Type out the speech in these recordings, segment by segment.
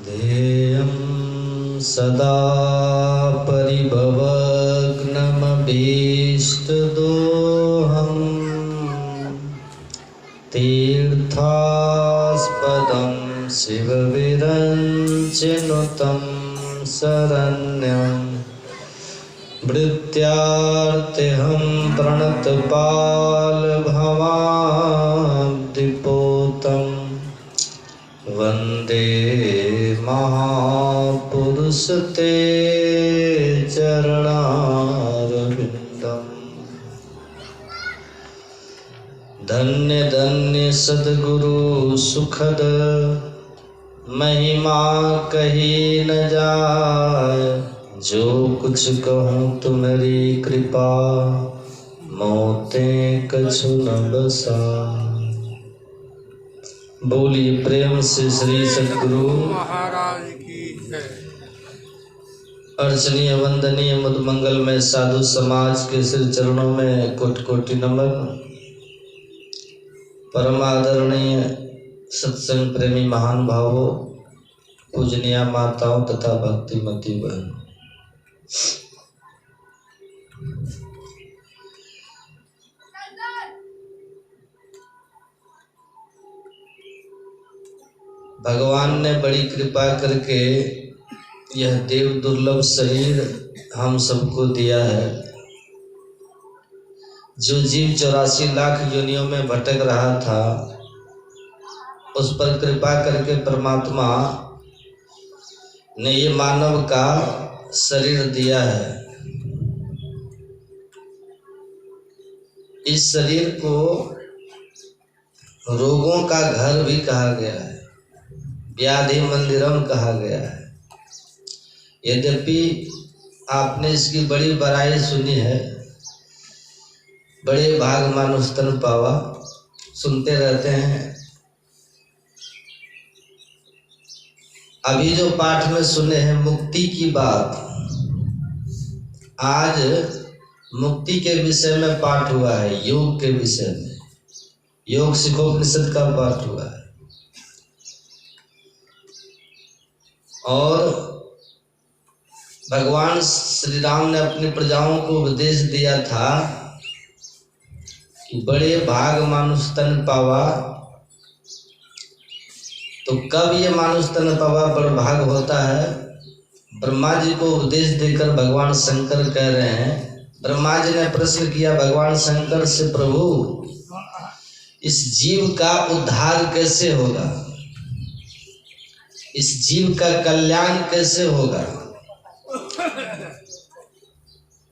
ध्येयं सदा परिभवग्नमभीष्टदोहम् तीर्थास्पदं शिवविरञ्चिनुतं शरण्यं भृत्यार्तिहं प्रणतपालभवाब्धिपोतं वन्दे महापुरुष ते चरणारविन्दम्। धन्य धन्य सद्गुरु सुखद महिमा कही न जाय, जो कुछ कहूँ तुम्हारी कृपा मोते कछु न बसाय। बोलिए प्रेम से श्री सद्गुरु महाराज की जय। अर्चनीय वंदनीय मुद मंगलमय साधु समाज के श्री चरणों में कोटि कोटि नमन। परम आदरणीय सत्संग प्रेमी महान भावों, पूजनीय माताओं तथा भक्तिमती बहनों, भगवान ने बड़ी कृपा करके यह देव दुर्लभ शरीर हम सबको दिया है। जो जीव 84 लाख योनियों में भटक रहा था, उस पर कृपा करके परमात्मा ने ये मानव का शरीर दिया है। इस शरीर को रोगों का घर भी कहा गया है, व्याधि मंदिरम कहा गया है। यद्यपि आपने इसकी बड़ी बड़ाई सुनी है, बड़े भाग मानुष तन पावा, सुनते रहते हैं। अभी जो पाठ में सुने हैं मुक्ति की बात, आज मुक्ति के विषय में पाठ हुआ है, योग के विषय में। योग सिखोपनिषद का पाठ हुआ है। और भगवान श्री राम ने अपनी प्रजाओं को उपदेश दिया था कि बड़े भाग मानुष तन पावा। तो कब ये मानुष तन पावा बड़ भाग होता है? ब्रह्मा जी को उपदेश देकर भगवान शंकर कह रहे हैं। ब्रह्मा जी ने प्रश्न किया भगवान शंकर से, प्रभु इस जीव का उद्धार कैसे होगा, इस जीव का कल्याण कैसे होगा?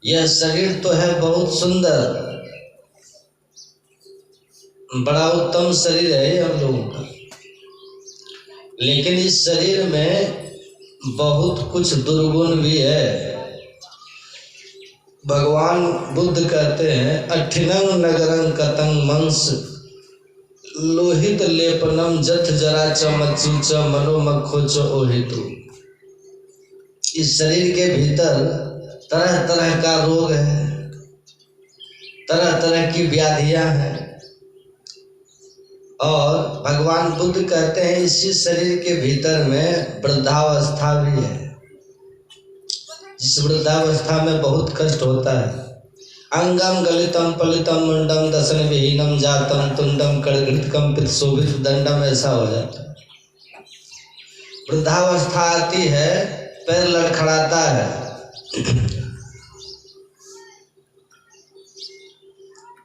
यह शरीर तो है बहुत सुंदर, बड़ा उत्तम शरीर है हम लोगों का, लेकिन इस शरीर में बहुत कुछ दुर्गुण भी है। भगवान बुद्ध कहते हैं, अठिनंग नगरं कतंग मंस लोहित लेपनम जथ जरा च मच्चू च मनोमखो च ओहितु। इस शरीर के भीतर तरह तरह का रोग है, तरह तरह की व्याधियां हैं। और भगवान बुद्ध कहते हैं इसी शरीर के भीतर में वृद्धावस्था भी है, जिस वृद्धावस्था में बहुत कष्ट होता है। अंगम गलितम पलितम मुंडम दसन विहीनम जातम तुंडम कड़गड़ित कंपित शोभित दंडम, ऐसा हो जाता है। वृद्धावस्था आती है, पैर लड़खड़ाता है,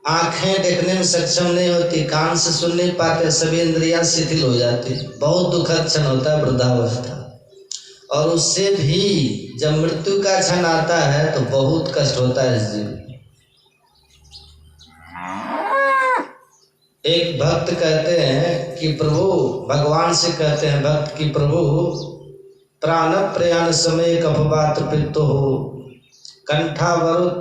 आंखें देखने में सक्षम नहीं होती, कान से सुन नहीं पाते, सभी इंद्रियां शिथिल हो जाती। बहुत दुखद क्षण होता है वृद्धावस्था। और उससे भी जब मृत्यु का क्षण आता है तो बहुत कष्ट होता है इस जीव। एक भक्त कहते हैं कि प्रभु, भगवान से कहते हैं भक्त कि प्रभु प्राण प्रयाण समय कपवात्र पित्तो हो कंठावरुत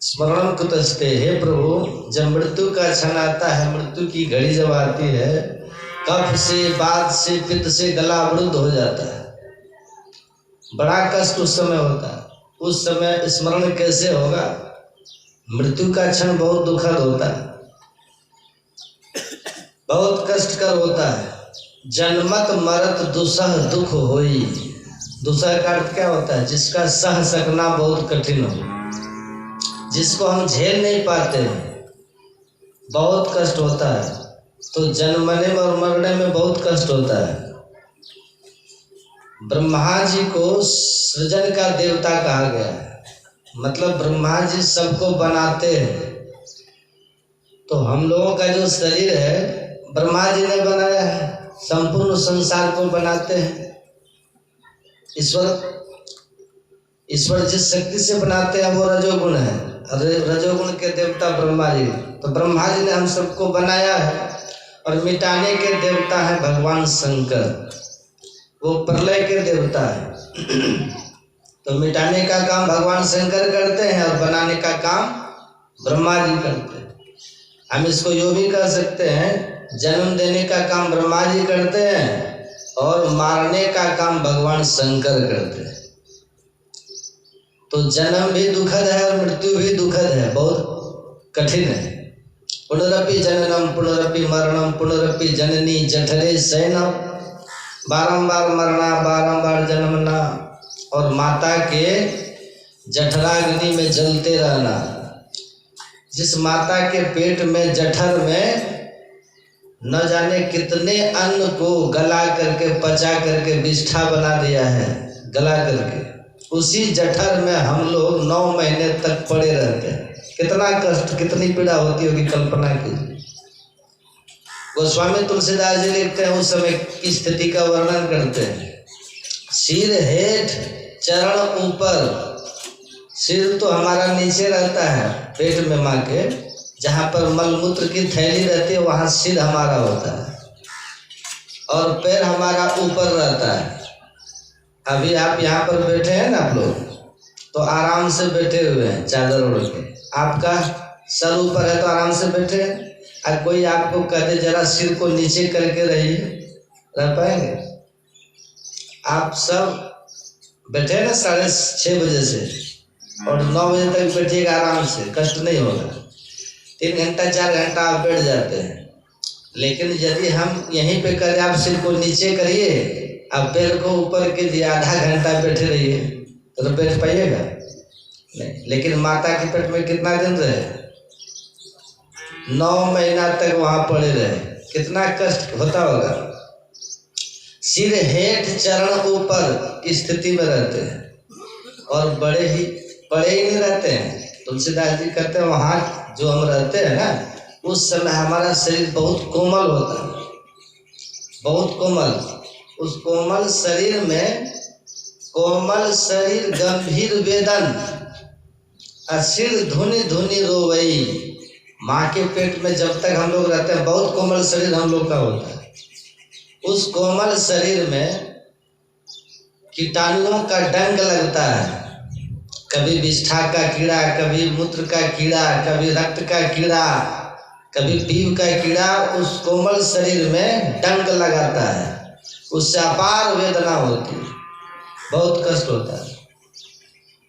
स्मरण कुतस्ते। हे प्रभु, जब मृत्यु का क्षण आता है, मृत्यु की घड़ी जब आती है, कफ से, बात से, पित्त से गला अवरुद्ध हो जाता है। बड़ा कष्ट उस समय होता है। उस समय स्मरण कैसे होगा? मृत्यु का क्षण बहुत दुखद होता है, बहुत कष्टकर होता है। जन्मत मरत दुसह दुख होई। दुसह का अर्थ क्या होता है? जिसका सह सकना बहुत कठिन हो, जिसको हम झेल नहीं पाते हैं, बहुत कष्ट होता है। तो जन्मने में और मरने में बहुत कष्ट होता है। ब्रह्मा जी को सृजन का देवता कहा गया है, मतलब ब्रह्मा जी सबको बनाते हैं। तो हम लोगों का जो शरीर है ब्रह्मा जी ने बनाया है, संपूर्ण संसार को बनाते हैं। ईश्वर जिस शक्ति से बनाते हैं वो रजोगुण है, रजोगुण के देवता ब्रह्मा जी। तो ब्रह्मा जी ने हम सबको बनाया है। और मिटाने के देवता है भगवान शंकर, वो प्रलय के देवता है। तो मिटाने का काम भगवान शंकर करते हैं और बनाने का काम ब्रह्मा जी करते हैं। हम इसको यूँ भी कह सकते हैं, जन्म देने का काम ब्रह्मा जी करते हैं और मारने का काम भगवान शंकर करते हैं। तो जन्म भी दुखद है और मृत्यु भी दुखद है, बहुत कठिन है। पुनरपि जननम पुनरपि मरणम पुनरपि जननी जठरे शयनम। बारंबार मरना, बारंबार जन्मना और माता के जठराग्नि में जलते रहना। जिस माता के पेट में जठर में न जाने कितने अन्न को गला करके पचा करके विष्ठा बना दिया है, गला करके उसी जठर में हम लोग 9 महीने तक पड़े रहते हैं। कितना कष्ट, कितनी पीड़ा होती होगी, कल्पना कीजिए। गोस्वामी तुलसीदास जी लिखते हैं, उस समय की स्थिति का वर्णन करते हैं। सिर हेठ चरण ऊपर। सिर तो हमारा नीचे रहता है पेट में माँ के, जहाँ पर मलमूत्र की थैली रहती है वहाँ सिर हमारा होता है, और पैर हमारा ऊपर रहता है। अभी आप यहाँ पर बैठे हैं ना, आप लोग तो आराम से बैठे हुए हैं चादर ओढ़ के, आपका सर ऊपर है तो आराम से बैठे हैं। और कोई आपको कह दे जरा सिर को नीचे करके रहिए, रह पाएंगे? आप सब बैठे ना 6:30 बजे से और 9 बजे तक बैठिएगा आराम से, कष्ट नहीं होगा। 3 घंटा 4 घंटा आप बैठ जाते हैं। लेकिन यदि हम यहीं पे करें, आप सिर को नीचे करिए, आप पैर को ऊपर कीजिए, आधा घंटा बैठे रहिए, तो बैठ पाइएगा नहीं। लेकिन माता के पेट में कितना दिन रहे? 9 महीना तक वहाँ पड़े रहे, कितना कष्ट होता होगा। सिर हेठ चरण ऊपर की स्थिति में रहते हैं और बड़े ही नहीं रहते हैं। तुलसीदास जी कहते हैं वहाँ जो हम रहते हैं ना, उस समय हमारा शरीर बहुत कोमल होता है, बहुत कोमल। उस कोमल शरीर में कोमल शरीर गंभीर वेदन, असिर धुनि धुनि रोवई। माँ के पेट में जब तक हम लोग रहते हैं, बहुत कोमल शरीर हम लोग का होता है। उस कोमल शरीर में कीटाणुओं का डंक लगता है, कभी विष्ठा का कीड़ा, कभी मूत्र का कीड़ा, कभी रक्त का कीड़ा, कभी पीव का कीड़ा उस कोमल शरीर में डंक लगाता है। उससे अपार वेदना होती है, बहुत कष्ट होता है।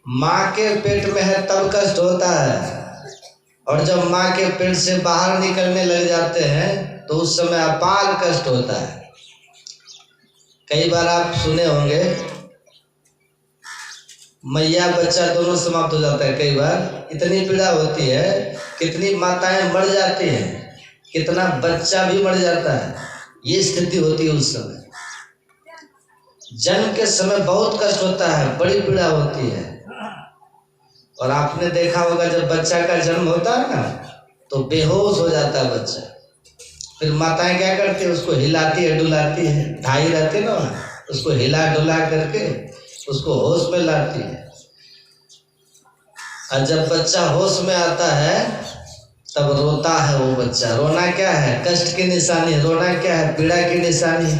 माँ के पेट में है तब कष्ट होता है, और जब माँ के पेट से बाहर निकलने लग जाते हैं तो उस समय अपार कष्ट होता है। कई बार आप सुने होंगे मैया बच्चा दोनों समाप्त हो जाता है। कई बार इतनी पीड़ा होती है, कितनी माताएं मर जाती हैं, कितना बच्चा भी मर जाता है। ये स्थिति होती है उस समय। जन्म के समय बहुत कष्ट होता है, बड़ी पीड़ा होती है। और आपने देखा होगा जब बच्चा का जन्म होता है ना, तो बेहोश हो जाता है बच्चा। फिर माताएं क्या करती है, उसको हिलाती है डुलाती है, ढाई रहते ना, उसको हिला डुला करके उसको होश में लाती है। और जब बच्चा होश में आता है तब रोता है वो बच्चा। रोना क्या है? कष्ट की निशानी। रोना क्या है? पीड़ा की निशानी।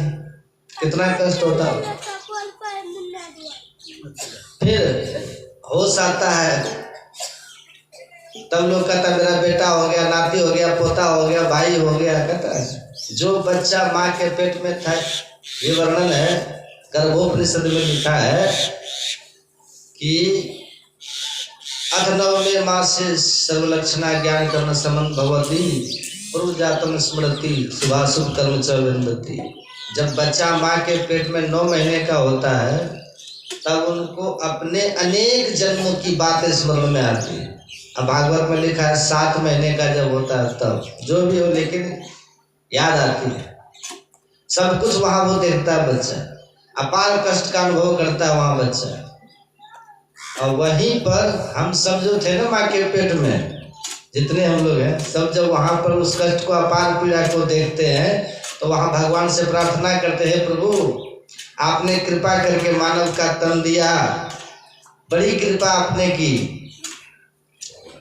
कितना कष्ट होता है। फिर होश आता है तब लोग कहता मेरा बेटा हो गया, नाती हो गया, पोता हो गया, भाई हो गया। कहता है जो बच्चा माँ के पेट में था, ये वर्णन है गर्भोपनिषद में लिखा है कि अथनवमे मासे सर्वलक्षणा ज्ञान कर्म समन भवती पूर्व जातम स्मृति शुभाशुभ कर्म च विन्दति। जब बच्चा माँ के पेट में 9 महीने का होता है तब उनको अपने अनेक जन्मों की बातें स्मरण में आती है। अब भागवत में लिखा है 7 महीने का जब होता है तब जो भी हो, लेकिन याद आती है सब कुछ। वहां वो देखता है बच्चा, अपार कष्ट का अनुभव करता है वहां बच्चा। और वहीं पर हम सब जो थे ना माँ के पेट में, जितने हम लोग हैं सब, जब वहां पर उस कष्ट को, अपार पीड़ा को देखते हैं तो वहां भगवान से प्रार्थना करते हैं, प्रभु आपने कृपा करके मानव का तन दिया, बड़ी कृपा आपने की,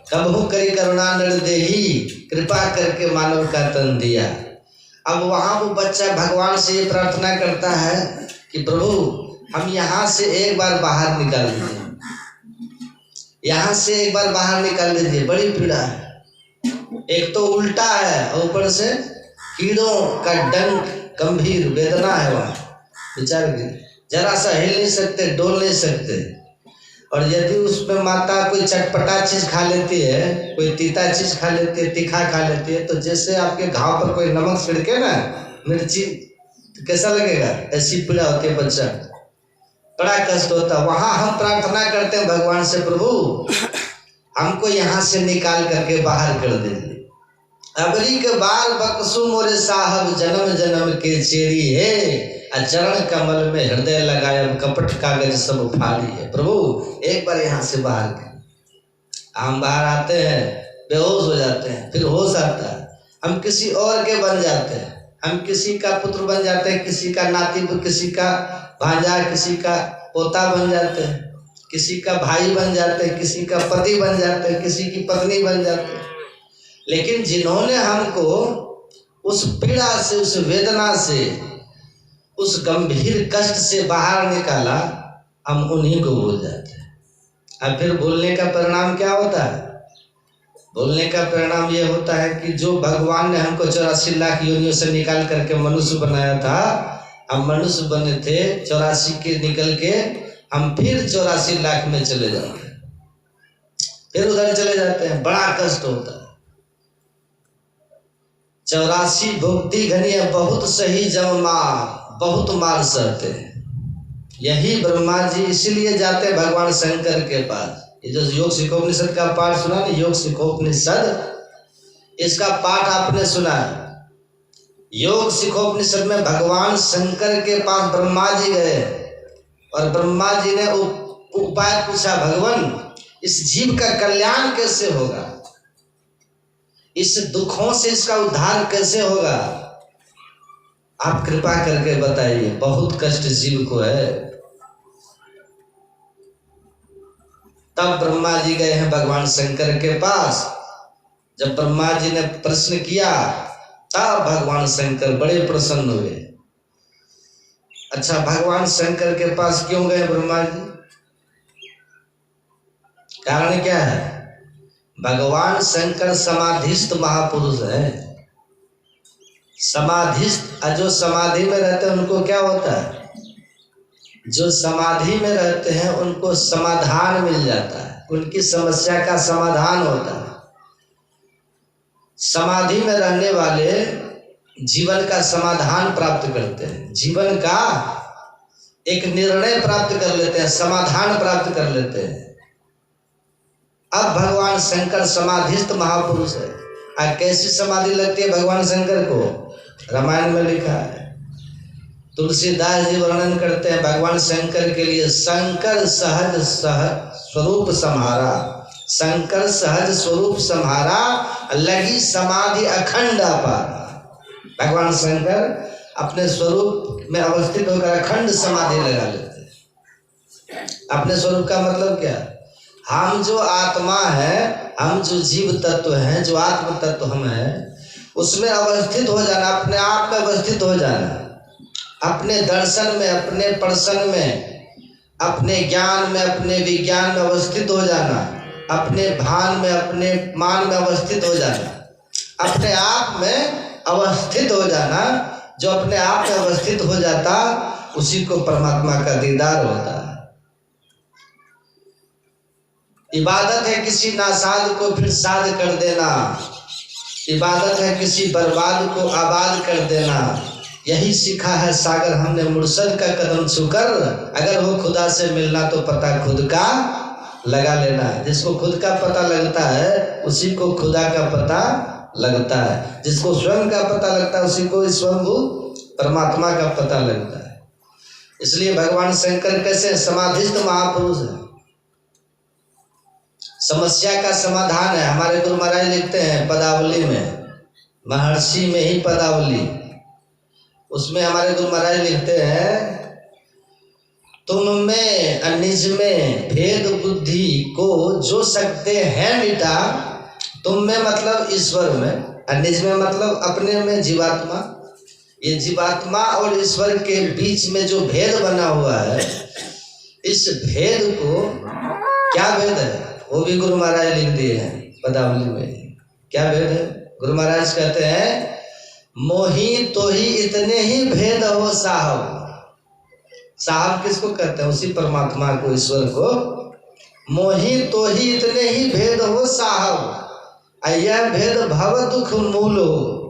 कबहू करी करुणा निर्देही, कृपा करके मानव का तन दिया। अब वहां वो बच्चा भगवान से ये प्रार्थना करता है कि प्रभु हम यहाँ से एक बार बाहर निकाल दीजिए, यहाँ से एक बार बाहर निकाल दीजिए, बड़ी पीड़ा है। एक तो उल्टा है और ऊपर से कीड़ों का डंक, गंभीर वेदना है वहां विचार की, जरा सा हिल नहीं सकते, डोल नहीं सकते। और यदि उसमें माता कोई चटपटा चीज खा लेती है, कोई तीता चीज खा लेती है, तीखा खा लेती है, तो जैसे आपके घाव पर कोई नमक छिड़के ना, मिर्ची, तो कैसा लगेगा, ऐसी पीड़ा होती है बच्चा, बड़ा कष्ट होता है। वहां हम प्रार्थना करते हैं भगवान से, प्रभु हमको यहाँ से निकाल करके बाहर कर दीजिए। अबरी के बार बक्सु मोरे साहब, जन्म जन्म के चेरी है, चरण कमल में हृदय लगाए, कपट कागज सब फाड़ी है। प्रभु एक बार यहाँ से बाहर कर। हम बाहर आते हैं, बेहोश हो जाते हैं, फिर होश आता है, हम किसी और के बन जाते हैं, हम किसी का पुत्र बन जाते हैं, किसी का नाती, किसी का भांजा, किसी का पोता बन जाते हैं, किसी का भाई बन जाते हैं, किसी का पति बन जाते हैं, किसी की पत्नी बन जाते हैं। लेकिन जिन्होंने हमको उस पीड़ा से, उस वेदना से, उस गंभीर कष्ट से बाहर निकाला, हम उन्हीं को भूल जाते हैं। अब फिर भूलने का परिणाम क्या होता है? भूलने का परिणाम ये होता है कि जो भगवान ने हमको 84 लाख योनियों से निकाल करके मनुष्य बनाया था, हम मनुष्य बने थे 84 के निकल के हम फिर 84 लाख में चले जाते हैं, फिर उधर चले जाते हैं, बड़ा कष्ट होता है। 84 भुक्ति घनी बहुत सही जम मार, बहुत मार सहते हैं। यही ब्रह्मा जी इसीलिए जाते हैं भगवान शंकर के पास। ये जो योग सिखोपनिषद का पाठ सुना ना, योग सिखोपनिषद, इसका पाठ आपने सुना है। योग सिखोपनिषद में भगवान शंकर के पास ब्रह्मा जी गए और ब्रह्मा जी ने उपाय पूछा, भगवान इस जीव का कल्याण कैसे होगा, इस दुखों से इसका उद्धार कैसे होगा, आप कृपा करके बताइए, बहुत कष्ट जीव को है। तब ब्रह्मा जी गए हैं भगवान शंकर के पास। जब ब्रह्मा जी ने प्रश्न किया तब भगवान शंकर बड़े प्रसन्न हुए। अच्छा, भगवान शंकर के पास क्यों गए ब्रह्मा जी? कारण क्या है? भगवान शंकर समाधिस्थ महापुरुष है। समाधिस्थ, जो समाधि में रहते हैं उनको क्या होता है? जो समाधि में रहते हैं उनको समाधान मिल जाता है, उनकी समस्या का समाधान होता है। समाधि में रहने वाले जीवन का समाधान प्राप्त करते हैं, जीवन का एक निर्णय प्राप्त कर लेते हैं, समाधान प्राप्त कर लेते हैं। अब भगवान शंकर समाधिस्थ महापुरुष है। कैसी समाधि लगती है भगवान शंकर को? रामायण में लिखा है। तुलसीदास जी वर्णन करते हैं भगवान शंकर के लिए, शंकर सहज स्वरूप सम्हारा, शंकर सहज स्वरूप सम्हारा, लगी समाधि अखंड अपारा। भगवान शंकर अपने स्वरूप में अवस्थित होकर अखंड समाधि लगा लेते हैं। अपने स्वरूप का मतलब क्या? हम जो आत्मा है, हम जो जीव तत्व हैं, जो आत्म तत्व हम हैं, उसमें अवस्थित हो जाना, अपने आप में अवस्थित हो जाना, अपने दर्शन में, अपने पर्सन में, अपने ज्ञान में, अपने विज्ञान में अवस्थित हो जाना, अपने भान में, अपने मान में अवस्थित हो जाना, अपने आप में अवस्थित हो जाना। जो अपने आप में अवस्थित हो जाता उसी को परमात्मा का दीदार होता है। इबादत है किसी नासाद को फिर साध कर देना, इबादत है किसी बर्बाद को आबाद कर देना, यही सीखा है सागर हमने मुर्शद का कदम छूकर, अगर हो खुदा से मिलना तो पता खुद का लगा लेना। जिसको खुद का पता लगता है उसी को खुदा का पता लगता है, जिसको स्वयं का पता लगता है उसी को स्वयं परमात्मा का पता लगता है। इसलिए भगवान शंकर कैसे समाधिस्थ महापुरुष है, समस्या का समाधान है। हमारे गुरु महाराज लिखते हैं पदावली में, महर्षि में ही पदावली, उसमें हमारे गुरु महाराज लिखते हैं तुम में अनिज में भेद बुद्धि को जो सकते हैं मिटा। तुम में मतलब ईश्वर में, अनिज में मतलब अपने में जीवात्मा। ये जीवात्मा और ईश्वर के बीच में जो भेद बना हुआ है, इस भेद को क्या भेद है वो भी गुरु महाराज लिख दिए हैं पदावली में। क्या भेद है? गुरु महाराज कहते हैं मोही तो ही इतने ही भेद हो साहब। साहब किसको कहते हैं? उसी परमात्मा को, ईश्वर को। मोही तो ही इतने ही भेद हो साहब, यह भेद भव दुख मूल हो।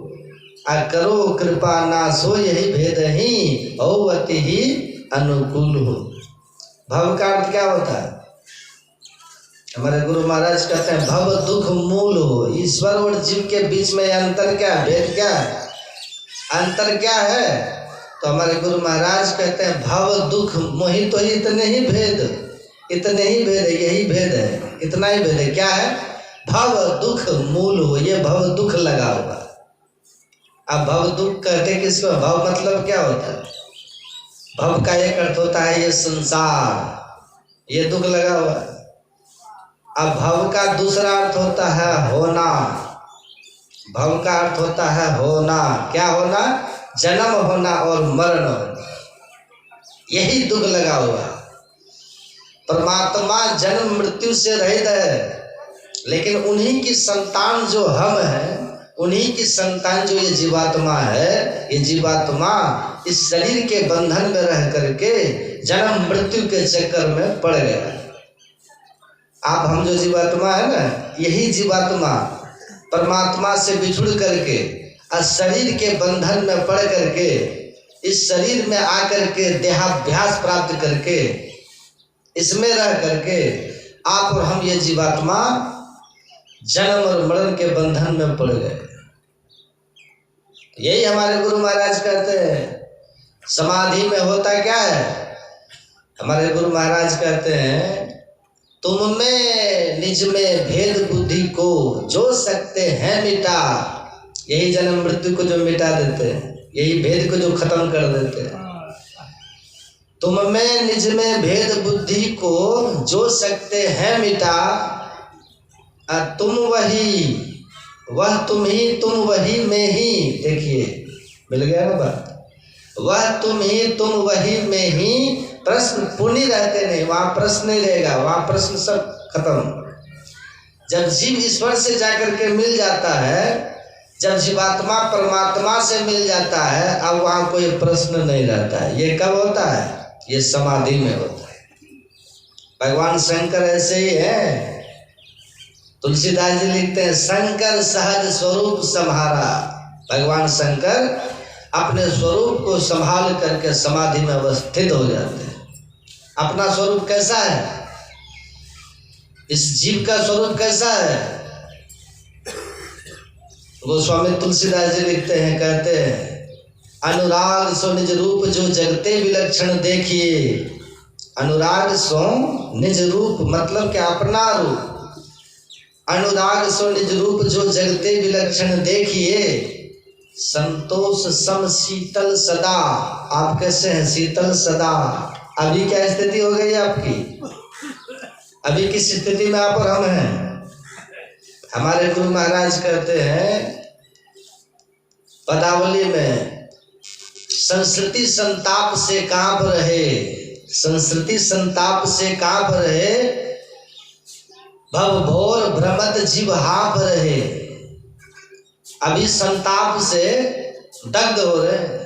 करो कृपा नासो यही भेद ही हो अति ही अनुकूल हो। भव का अर्थ क्या होता है? हमारे गुरु महाराज कहते हैं भव दुख मूल हो। ईश्वर और जीव के बीच में अंतर क्या है? भेद क्या है? अंतर क्या है? तो हमारे गुरु महाराज कहते हैं भव दुख मोहि तो ही इतने ही भेद, इतने ही भेद है, यही भेद है, इतना ही भेद है। क्या है? भव दुख मूल हो। ये भव दुख लगा हुआ। अब भव दुख कहते किसको? भव मतलब क्या होता है? भव का एक अर्थ होता है ये संसार, ये दुख लगा हुआ है। अब भव का दूसरा अर्थ होता है होना। भव का अर्थ होता है होना। क्या होना? जन्म होना और मरण होना, यही दुख लगा हुआ। परमात्मा जन्म मृत्यु से रहित है, लेकिन उन्हीं की संतान जो हम हैं, उन्हीं की संतान जो ये जीवात्मा है, ये जीवात्मा इस शरीर के बंधन में रह करके जन्म मृत्यु के चक्कर में पड़ गया। आप हम जो जीवात्मा है ना, यही जीवात्मा परमात्मा से बिछुड़ करके शरीर के बंधन में पड़ करके, इस शरीर में आकर के देहाभ्यास प्राप्त करके, इसमें रह करके आप और हम ये जीवात्मा जन्म और मरण के बंधन में पड़ गए। यही हमारे गुरु महाराज कहते हैं समाधि में होता क्या है? हमारे गुरु महाराज कहते हैं तुम में निज में भेद बुद्धि को जो सकते हैं मिटा। यही जन्म मृत्यु को जो मिटा देते हैं, यही भेद को जो खत्म कर देते हैं। तुम में निज में भेद बुद्धि को जो सकते हैं मिटा। तुम वही, वह तुम ही, तुम वही में ही। देखिए मिल गया ना बात। वह तुम ही, तुम वही में ही। प्रश्न पुण्य रहते नहीं, वहां प्रश्न नहीं रहेगा, वहां प्रश्न सब खत्म। जब जीव ईश्वर से जाकर के मिल जाता है, जब जीवात्मा परमात्मा से मिल जाता है, अब वहां कोई प्रश्न नहीं रहता है। ये कब होता है? ये समाधि में होता है। भगवान शंकर ऐसे ही है। तुलसीदास जी लिखते हैं शंकर सहज स्वरूप संहारा। भगवान शंकर अपने स्वरूप को संभाल करके समाधि में अवस्थित हो जाते हैं। अपना स्वरूप कैसा है? इस जीव का स्वरूप कैसा है? गोस्वामी तुलसीदास जी लिखते हैं, कहते हैं अनुराग सो निज रूप जो जगते विलक्षण देखिए। अनुराग सो निज रूप मतलब क्या? अपना रूप। अनुराग सो निज रूप जो जगते विलक्षण देखिए। संतोष सम शीतल सदा। आप कैसे हैं? शीतल सदा। अभी क्या स्थिति हो गई आपकी? अभी किस स्थिति में आप और हम हैं? हमारे गुरु महाराज कहते हैं पदावली में संस्कृति संताप से कांप रहे। संस्कृति संताप से कांप रहे। भव भोर भ्रमत जीव हाँप रहे। अभी संताप से दग्ध हो रहे,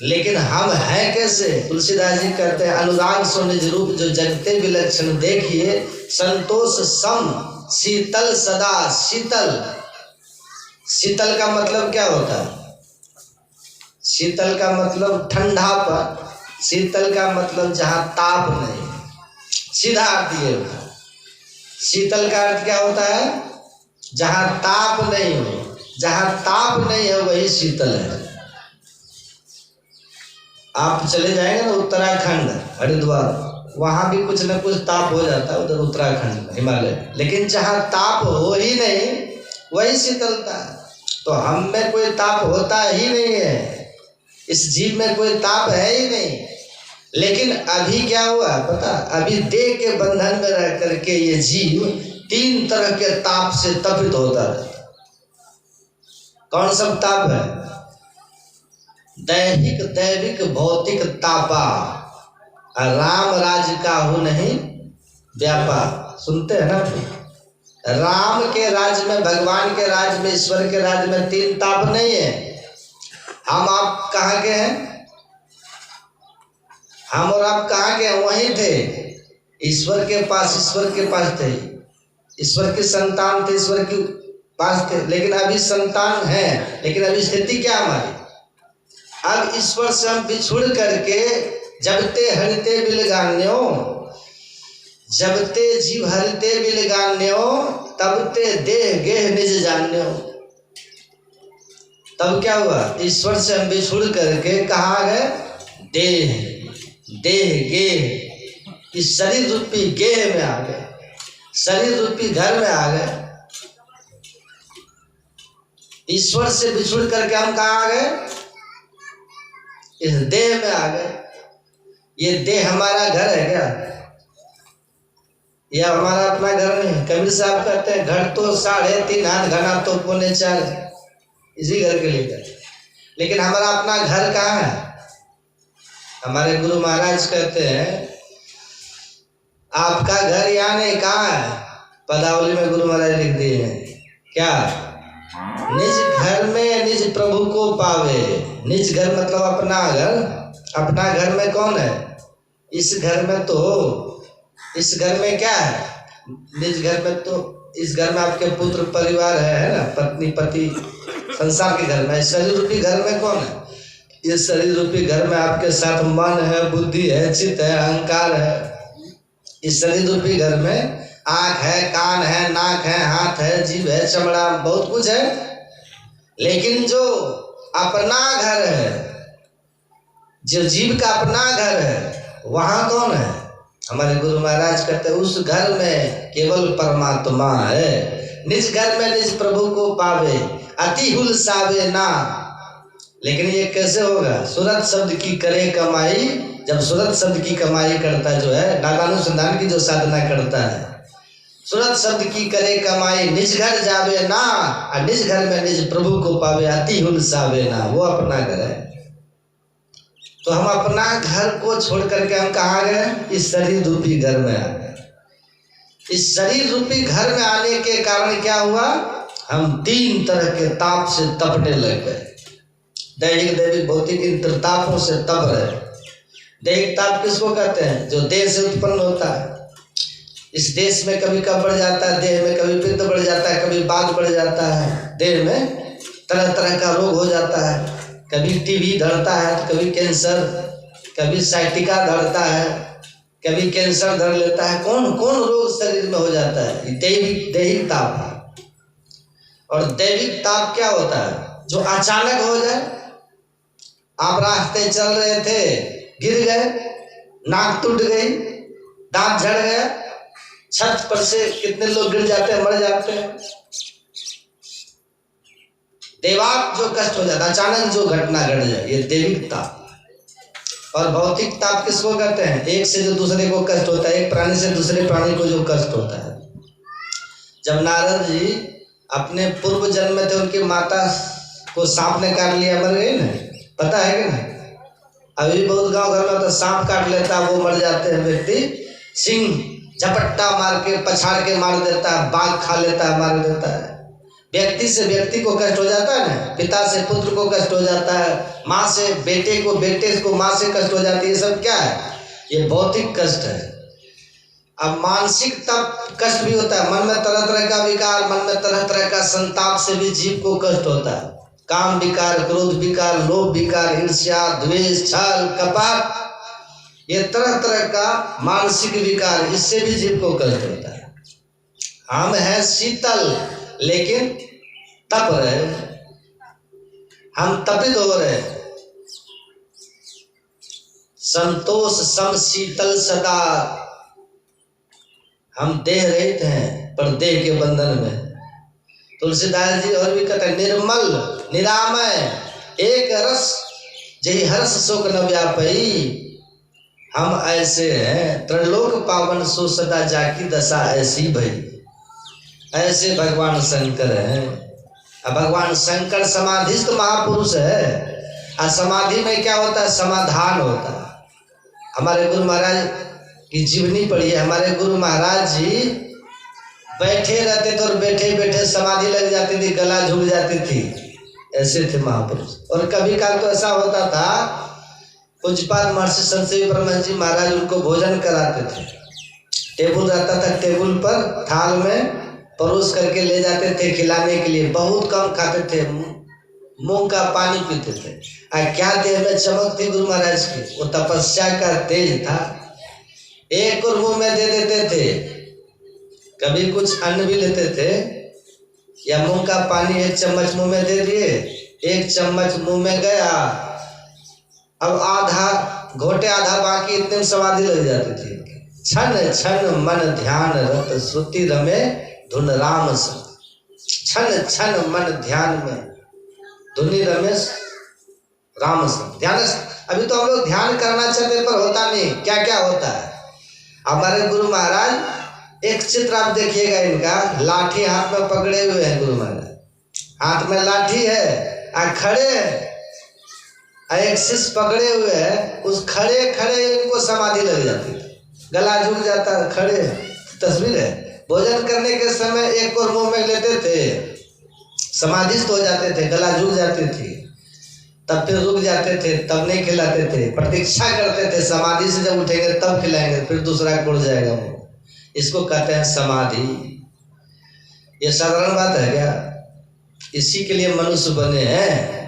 लेकिन हम हैं कैसे? तुलसीदास जी कहते हैं अनुराग सो निज रूप जो जगते विलक्षण देखिए। संतोष सम शीतल सदा। शीतल, शीतल का मतलब क्या होता है? शीतल का मतलब ठंडापन, शीतल का मतलब जहाँ ताप नहीं, सीधा अर्थ ये होता है। शीतल का अर्थ क्या होता है? जहाँ ताप नहीं हो, जहाँ ताप नहीं है वही शीतल है। आप चले जाएंगे ना उत्तराखंड, हरिद्वार, वहाँ भी कुछ न कुछ ताप हो जाता है, उधर उत्तराखंड में, हिमालय। लेकिन जहाँ ताप हो ही नहीं वही शीतलता है। तो हम में कोई ताप होता ही नहीं है, इस जीव में कोई ताप है ही नहीं। लेकिन अभी क्या हुआ पता? अभी देह के बंधन में रह करके ये जीव 3 तरह के ताप से तपित होता है। कौन सब ताप है? दैहिक, दैविक, भौतिक तापा, राम राज काहू नहीं व्यापा। सुनते हैं ना? राम के राज में, भगवान के राज में, ईश्वर के राज में 3 ताप नहीं है। हम आप कहाँ के हैं? हम और आप कहाँ के हैं? वहीं थे, ईश्वर के पास, ईश्वर के पास थे, ईश्वर की संतान थे, ईश्वर के पास थे। लेकिन अभी संतान है, लेकिन अभी स्थिति क्या हमारी? अब ईश्वर से हम बिछुड़ करके जबते हरिते बिलगान्यो, जबते जीव हरिते बिलगान्यो, तबते देह गेह निज जान्यो। तब क्या हुआ? ईश्वर से हम बिछुड़ करके कहाँ गए? देह, देह गेह, इस शरीर रूपी गेह में आ गए, शरीर रूपी घर में आ गए। ईश्वर से बिछुड़ करके हम कहाँ आ गए? इस देह में आ गए। ये देह हमारा घर है क्या? या हमारा अपना घर नहीं? कबीर साहब कहते हैं घर तो 3.5 हाथ घना तो 4.25, इसी घर के लिए कहते। लेकिन हमारा अपना घर कहाँ है? हमारे गुरु महाराज कहते हैं आपका घर यहाँ नहीं, कहाँ है? पदावली में गुरु महाराज लिख दिए हैं क्या? निज घर में निज प्रभु को पावे। निज घर मतलब अपना घर। अपना घर में कौन है? इस घर में तो, इस घर में क्या है? निज घर में तो, इस घर में आपके पुत्र परिवार है ना, पत्नी पति, संसार के घर में। शरीर रूपी घर में कौन है? इस शरीर रूपी घर में आपके साथ मन है, बुद्धि है, चित्त है, अहंकार है। इस शरीर रूपी घर में आँख है, कान है, नाक है, हाथ है, जीभ है, चमड़ा, बहुत कुछ है। लेकिन जो अपना घर है, जो जीव का अपना घर है, वहाँ कौन है? हमारे गुरु महाराज कहते हैं उस घर में केवल परमात्मा है। निज घर में निज प्रभु को पावे, अति हुल सावे ना। लेकिन ये कैसे होगा? सूरत शब्द की करे कमाई। जब सूरत शब्द की कमाई करता जो है, नागानुसंधान की जो साधना करता है, सूरत शब्द की करे कमाई, निज घर जावे ना, और निज घर में निज प्रभु को पावे, अति हुल सावे ना। वो अपना घर है। तो हम अपना घर को छोड़ करके हम कहाँ गए? इस शरीर रूपी घर में आ गए। इस शरीर रूपी घर में आने के कारण क्या हुआ? हम 3 तरह के ताप से तपने लग गए। दैहिक, दैविक, भौतिक, इन तापों से तप रहे। दैहिक ताप किसको कहते हैं? जो देह से उत्पन्न होता है। इस देश में कभी कब बढ़ जाता है, देह में कभी पित्त बढ़ जाता है, कभी बात बढ़ जाता है, देह में तरह तरह का रोग हो जाता है। कभी टीबी धरता है, कभी कैंसर, कभी साइटिका धरता है, कभी कैंसर धर लेता है। कौन कौन रोग शरीर में हो जाता है? दैहिक ताप है। और दैविक ताप क्या होता है? जो अचानक हो जाए। आप रास्ते चल रहे थे, गिर गए, नाक टूट गई, दांत झड़ गया, छत पर से कितने लोग गिर जाते हैं, मर जाते हैं। दैवाक जो कष्ट हो जाता है, अचानक जो घटना घट जाए, ये दैविक ताप। और भौतिक ताप किसको कहते हैं? एक से जो दूसरे को कष्ट होता है, एक प्राणी से दूसरे प्राणी को जो कष्ट होता है। जब नारद जी अपने पूर्व जन्म में थे, उनकी माता को सांप ने काट लिया, मर गई ना, पता है कि नहीं? अभी बहुत गांव घर में तो सांप काट लेता है, वो मर जाते हैं व्यक्ति। सिंह झपट्टा मार के, पछाड़ के मार देता है, बाघ खा लेता है, मार देता है। व्यक्ति से व्यक्ति को कष्ट हो जाता है ना, पिता से पुत्र को कष्ट हो जाता है, माँ से बेटे को, बेटे को माँ से कष्ट हो जाती है। ये सब क्या है? ये भौतिक कष्ट है। अब मानसिक तब कष्ट भी होता है, मन में तरह तरह का विकार, मन में तरह तरह का संताप से भी जीव को कष्ट होता है। काम विकार, क्रोध विकार, लोभ विकार, ईर्ष्या, द्वेष, छल, कपट, ये तरह तरह का मानसिक विकार, इससे भी जीव को कष्ट होता है। हम हैं शीतल लेकिन तप रहे, हम तपित हो रहे। संतोष सम शीतल सदा, हम देह रहित हैं पर देह के बंधन में। तुलसीदास जी और भी कहते हैं, निर्मल निरामय एक रस जही हर्ष शोक न व्यापई। हम ऐसे हैं त्रिलोक पावन सो सदा जाकी दशा ऐसी भई। ऐसे भगवान शंकर हैं। अब भगवान शंकर समाधिस्थ महापुरुष है। और समाधि में क्या होता है? समाधान होता है। हमारे गुरु महाराज की जीवनी पढ़िए। हमारे गुरु महाराज जी बैठे रहते थे और बैठे बैठे समाधि लग जाती थी, गला झुक जाती थी। ऐसे थे महापुरुष। और कभी काल तो ऐसा होता था, पूज्यपाद महर्षि संत परमहंस जी महाराज उनको भोजन कराते थे। टेबल रहता था, टेबल पर थाल में परोस करके ले जाते थे खिलाने के लिए। बहुत कम खाते थे, मूंग का पानी पीते थे। क्या देह में चमक थी गुरु महाराज की, वो तपस्या का तेज था। एक और मुंह में दे देते थे, कभी कुछ अन्न भी लेते थे, या मूंग का पानी 1 चम्मच मुंह में दे दिए, 1 चम्मच मुंह में गया, अब आधा घोटे आधा बाकी, इतने में समाधि लग जाती थी। क्षण क्षण मन ध्यान रत श्रुति रमे धुन राम स। क्षण क्षण मन ध्यान में धुनि रमेश राम स। ध्यान। अभी तो हम लोग ध्यान करना चाहते पर होता नहीं। क्या क्या होता है? हमारे गुरु महाराज, एक चित्र आप देखिएगा इनका, लाठी हाथ में पकड़े हुए हैं गुरु महाराज। हाथ में लाठी है, खड़े हैं, एक शिष्य पकड़े हुए हैं। उस खड़े खड़े इनको समाधि लग जाती थी, गला झुक जाता, खड़े। तस्वीर है। भोजन करने के समय एक और मुंह में लेते थे, समाधिस्थ हो जाते थे, गला झुक जाती थी, तब फिर रुक जाते थे, तब नहीं खिलाते थे, प्रतीक्षा करते थे समाधि से जब उठेंगे तब खिलाएंगे, फिर दूसरा खुल जाएगा मुंह। इसको कहते हैं समाधि। ये साधारण बात है क्या? इसी के लिए मनुष्य बने हैं।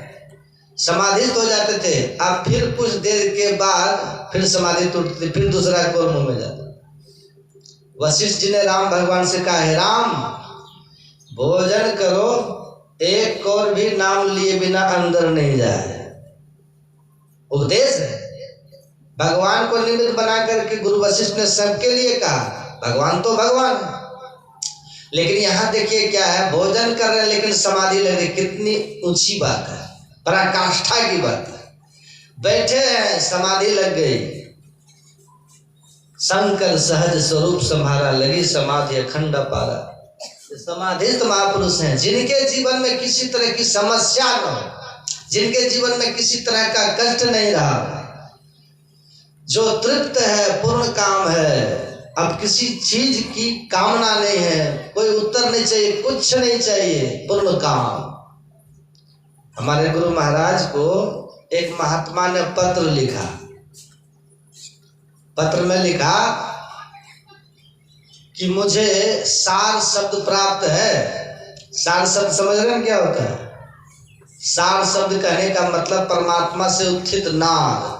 समाधिस्थ हो जाते थे, अब फिर कुछ देर के बाद फिर समाधि टूटती, फिर दूसरा कोर मुंह में जाता। वशिष्ठ जी ने राम भगवान से कहा है, राम भोजन करो, एक और भी नाम लिए बिना अंदर नहीं जाए। उपदेश है। भगवान को निमित्त बना करके गुरु वशिष्ठ ने सबके लिए कहा। भगवान तो भगवान है, लेकिन यहाँ देखिए क्या है, भोजन कर रहे हैं लेकिन समाधि लग रही। कितनी ऊंची बात है, पराकाष्ठा की बात है। बैठे हैं, समाधि लग गई। शंकर सहज स्वरूप संभारा, लगी समाधि अखंड पारा। समाधिस्थ महापुरुष हैं, जिनके जीवन में किसी तरह की समस्या न हो, जिनके जीवन में किसी तरह का कष्ट नहीं रहा, जो तृप्त है, पूर्ण काम है, अब किसी चीज की कामना नहीं है, कोई उत्तर नहीं चाहिए, कुछ नहीं चाहिए, पूर्ण काम। हमारे गुरु महाराज को एक महात्मा ने पत्र लिखा। पत्र में लिखा कि मुझे सार शब्द प्राप्त है। सार शब्द समझ रहे हैं क्या होता है? सार शब्द कहने का मतलब परमात्मा से उत्थित नाद,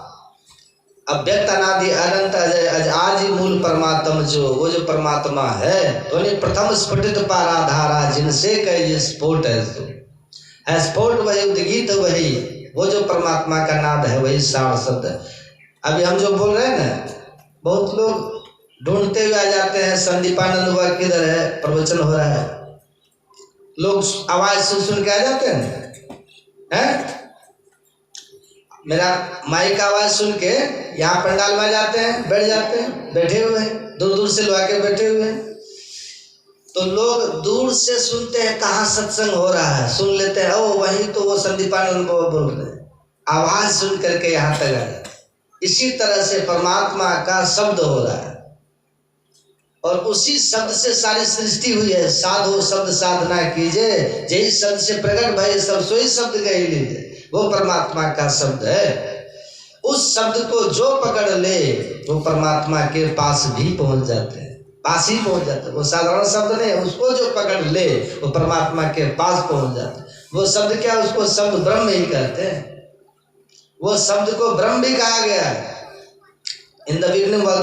अव्यक्त अनादि अनंत अजय आदि मूल परमात्मा, जो वो जो परमात्मा है, तो प्रथम स्फुटित पाराधारा, जिनसे कई स्फोट है स्फोट वही उद्गीत वही, वो जो परमात्मा का नाद है वही सार शब्द है। अभी हम जो बोल रहे हैं ना, बहुत लोग ढूंढते हुए आ जाते हैं, संदीपानंद हुआ किधर है, प्रवचन हो रहा है, लोग आवाज सुन सुन के आ जाते हैं। मेरा माइक आवाज सुन के यहाँ पंडाल में जाते हैं, बैठ जाते हैं, बैठे हुए हैं, दूर दूर से लोग आके बैठे हुए हैं। तो लोग दूर से सुनते हैं कहाँ सत्संग हो रहा है, सुन लेते हैं, ओ वहीं तो वो संदीपानंद बाबा बोल रहे हैं, आवाज सुन करके यहाँ तक आए। इसी तरह से परमात्मा का शब्द हो रहा है और उसी शब्द से सारी सृष्टि हुई है। साधो शब्द साधना कीजिए, यही शब्द से प्रकट भय सब सोई शब्द कही लीजिए, वो परमात्मा का शब्द है। उस शब्द को जो पकड़ ले वो परमात्मा के पास भी पहुंच जाते हैं, पास ही पहुंच जाते हैं। वो साधारण शब्द नहीं, उसको जो पकड़ ले वो परमात्मा के पास पहुंच जाते हैं। वो शब्द क्या, उसको शब्द ब्रह्म ही कहते हैं। वो शब्द को ब्रह्म भी कहा गया है। In the beginning was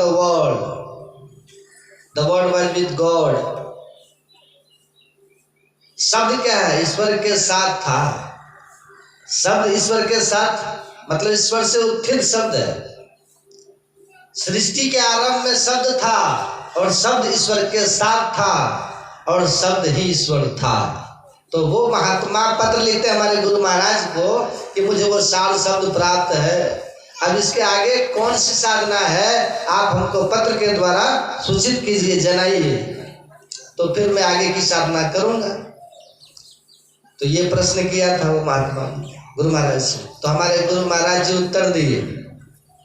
the word was with God. शब्द क्या है, ईश्वर के साथ था। शब्द ईश्वर के साथ मतलब ईश्वर से उत्थित शब्द है। सृष्टि के आरंभ में शब्द था और शब्द ईश्वर के साथ था और शब्द ही ईश्वर था। तो वो महात्मा पत्र लिखते हैं हमारे गुरु महाराज को कि मुझे वो सार शब्द प्राप्त है। अब इसके आगे कौन सी साधना है, आप हमको पत्र के द्वारा सूचित कीजिए, जनाइए, तो फिर मैं आगे की साधना करूंगा। तो ये प्रश्न किया था वो महात्मा गुरु महाराज से। तो हमारे गुरु महाराज जी उत्तर दिए।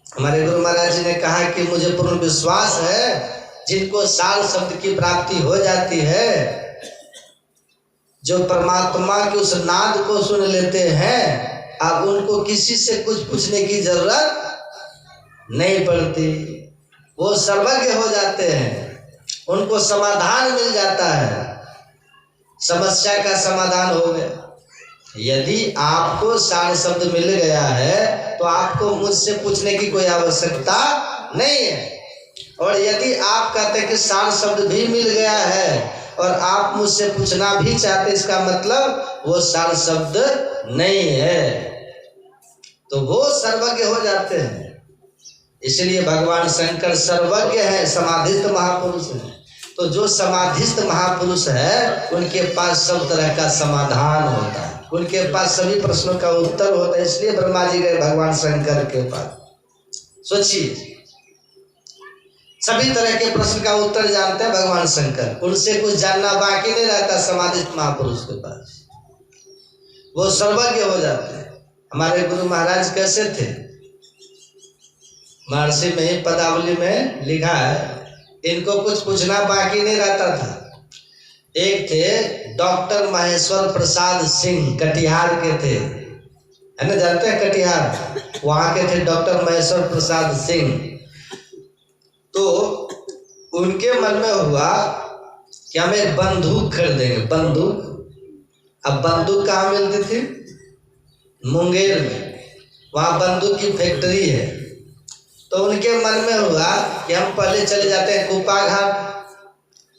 हमारे गुरु महाराज जी ने कहा कि मुझे पूर्ण विश्वास है जिनको सार शब्द की प्राप्ति हो जाती है, जो परमात्मा के उस नाद को सुन लेते हैं, अब उनको किसी से कुछ पूछने की जरूरत नहीं पड़ती। वो सर्वज्ञ हो जाते हैं, उनको समाधान मिल जाता है, समस्या का समाधान हो गया। यदि आपको सार शब्द मिल गया है तो आपको मुझसे पूछने की कोई आवश्यकता नहीं है। और यदि आप कहते हैं कि सार शब्द भी मिल गया है और आप मुझसे पूछना भी चाहते, इसका मतलब वो सार शब्द नहीं है, तो वो सर्वज्ञ हो जाते हैं। इसलिए भगवान शंकर सर्वज्ञ है, समाधिस्थ महापुरुष है। तो जो समाधिस्थ महापुरुष है उनके पास सब तरह का समाधान होता है, उनके पास सभी प्रश्नों का उत्तर होता है। इसलिए ब्रह्मा जी गए भगवान शंकर के पास। सोचिए, सभी तरह के प्रश्न का उत्तर जानते हैं भगवान शंकर, उनसे कुछ जानना बाकी नहीं रहता समाधिस्थ महापुरुष के पास, वो सर्वज्ञ हो जाते हैं। हमारे गुरु महाराज कैसे थे, महर्षि में ही पदावली में लिखा है, इनको कुछ पूछना बाकी नहीं रहता था। एक थे डॉक्टर महेश्वर प्रसाद सिंह, कटिहार के थे, है ना, जानते हैं कटिहार, वहां के थे डॉक्टर महेश्वर प्रसाद सिंह। तो उनके मन में हुआ कि हम एक बंदूक खरीदेंगे, बंदूक। अब बंदूक कहाँ मिलती थी, मुंगेर में, वहाँ बंदूक की फैक्ट्री है। तो उनके मन में हुआ कि हम पहले चले जाते हैं कुप्पा घाट,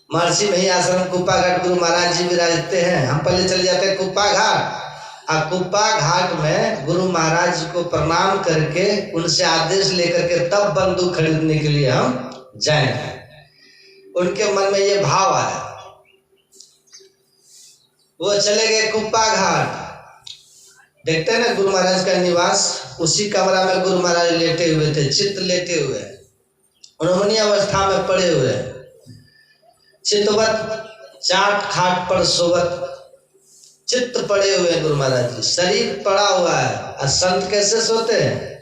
महर्षि में ही आश्रम कुप्पा घाट गुरु महाराज जी विराजते हैं, हम पहले चले जाते हैं कुप्पा घाट। और कुप्पा घाट में गुरु महाराज जी को प्रणाम करके उनसे आदेश लेकर के तब बंदूक खरीदने के लिए हम जाएंगे। उनके मन में ये भाव आया, वो चले गए कुप्पा घाट। देखते हैं ना गुरु महाराज का निवास, उसी कमरा में गुरु महाराज लेटे हुए थे, चित्त लेटे हुए, उन्होंने अवस्था में पड़े हुए, चितवत चाट खाट पर सोवत, चित्त पड़े हुए हैं गुरु महाराज जी, शरीर पड़ा हुआ है। और संत कैसे सोते हैं,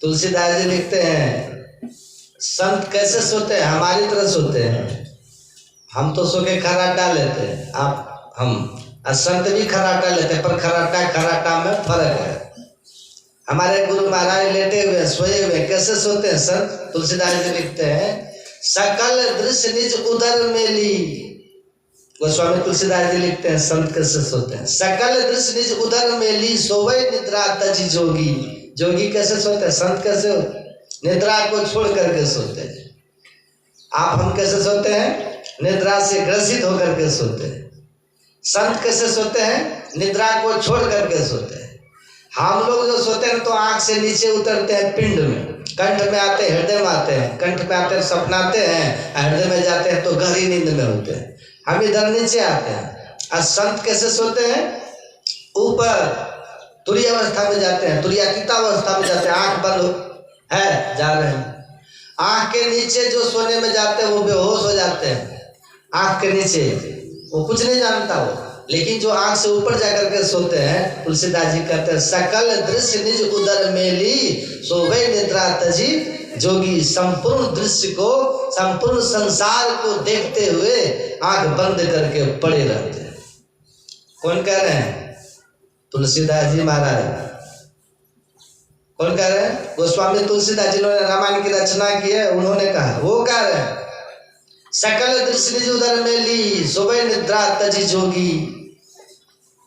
तुलसीदास जी लिखते हैं संत कैसे सोते हैं, हमारी तरह सोते हैं। हम तो सो के खराटा लेते हैं, आप हम, और संत भी खराटा लेते हैं, पर खराटा में फर्क है। हमारे गुरु महाराज लेटे हुए, सोए हुए, कैसे सोते हैं संत, तुलसीदास जी लिखते हैं सकल दृश्य निज उदर में ली। गोस्वामी तुलसीदास जी लिखते हैं संत कैसे सोते हैं, सकल दृश्य निज उदर में ली, सोवे निद्रा तजी जोगी। जोगी कैसे सोते हैं, संत कैसे निद्रा को छोड़ करके सोते हैं। आप हम कैसे सोते हैं, निद्रा से ग्रसित होकर के सोते हैं। संत कैसे सोते हैं, निद्रा को छोड़ करके सोते हैं। हम लोग जो सोते हैं तो आंख से नीचे उतरते हैं पिंड में, कंठ में आते हैं, हृदय में आते हैं, कंठ में आते हैं सपनाते हैं, हृदय में जाते हैं तो गहरी नींद में होते हैं, हम इधर नीचे आते हैं। और संत कैसे सोते हैं, ऊपर तुरीय अवस्था में जाते हैं, तुरीयातीत अवस्था में जाते हैं, आंख बंद है जा रहे हैं। आंख के नीचे जो सोने में जाते हैं वो बेहोश हो जाते हैं, आंख के नीचे वो कुछ नहीं जानता वो। लेकिन जो आंख से ऊपर जाकर के सोते हैं, तुलसीदास जी कहते हैं सकल दृश्य निज उदर में ली, सोवे निद्रा तजी जोगी। संपूर्ण दृश्य को, संपूर्ण संसार को देखते हुए आंख बंद करके पड़े रहते हैं। कौन कह रहे हैं, तुलसीदास जी महाराज। कौन कह रहे हैं, गोस्वामी तुलसीदास जिन्होंने रामायण की रचना की है, उन्होंने कहा, वो कह रहे हैं सकल दृश्य निज उदर में ली, सोवे निद्रा तजी जोगी।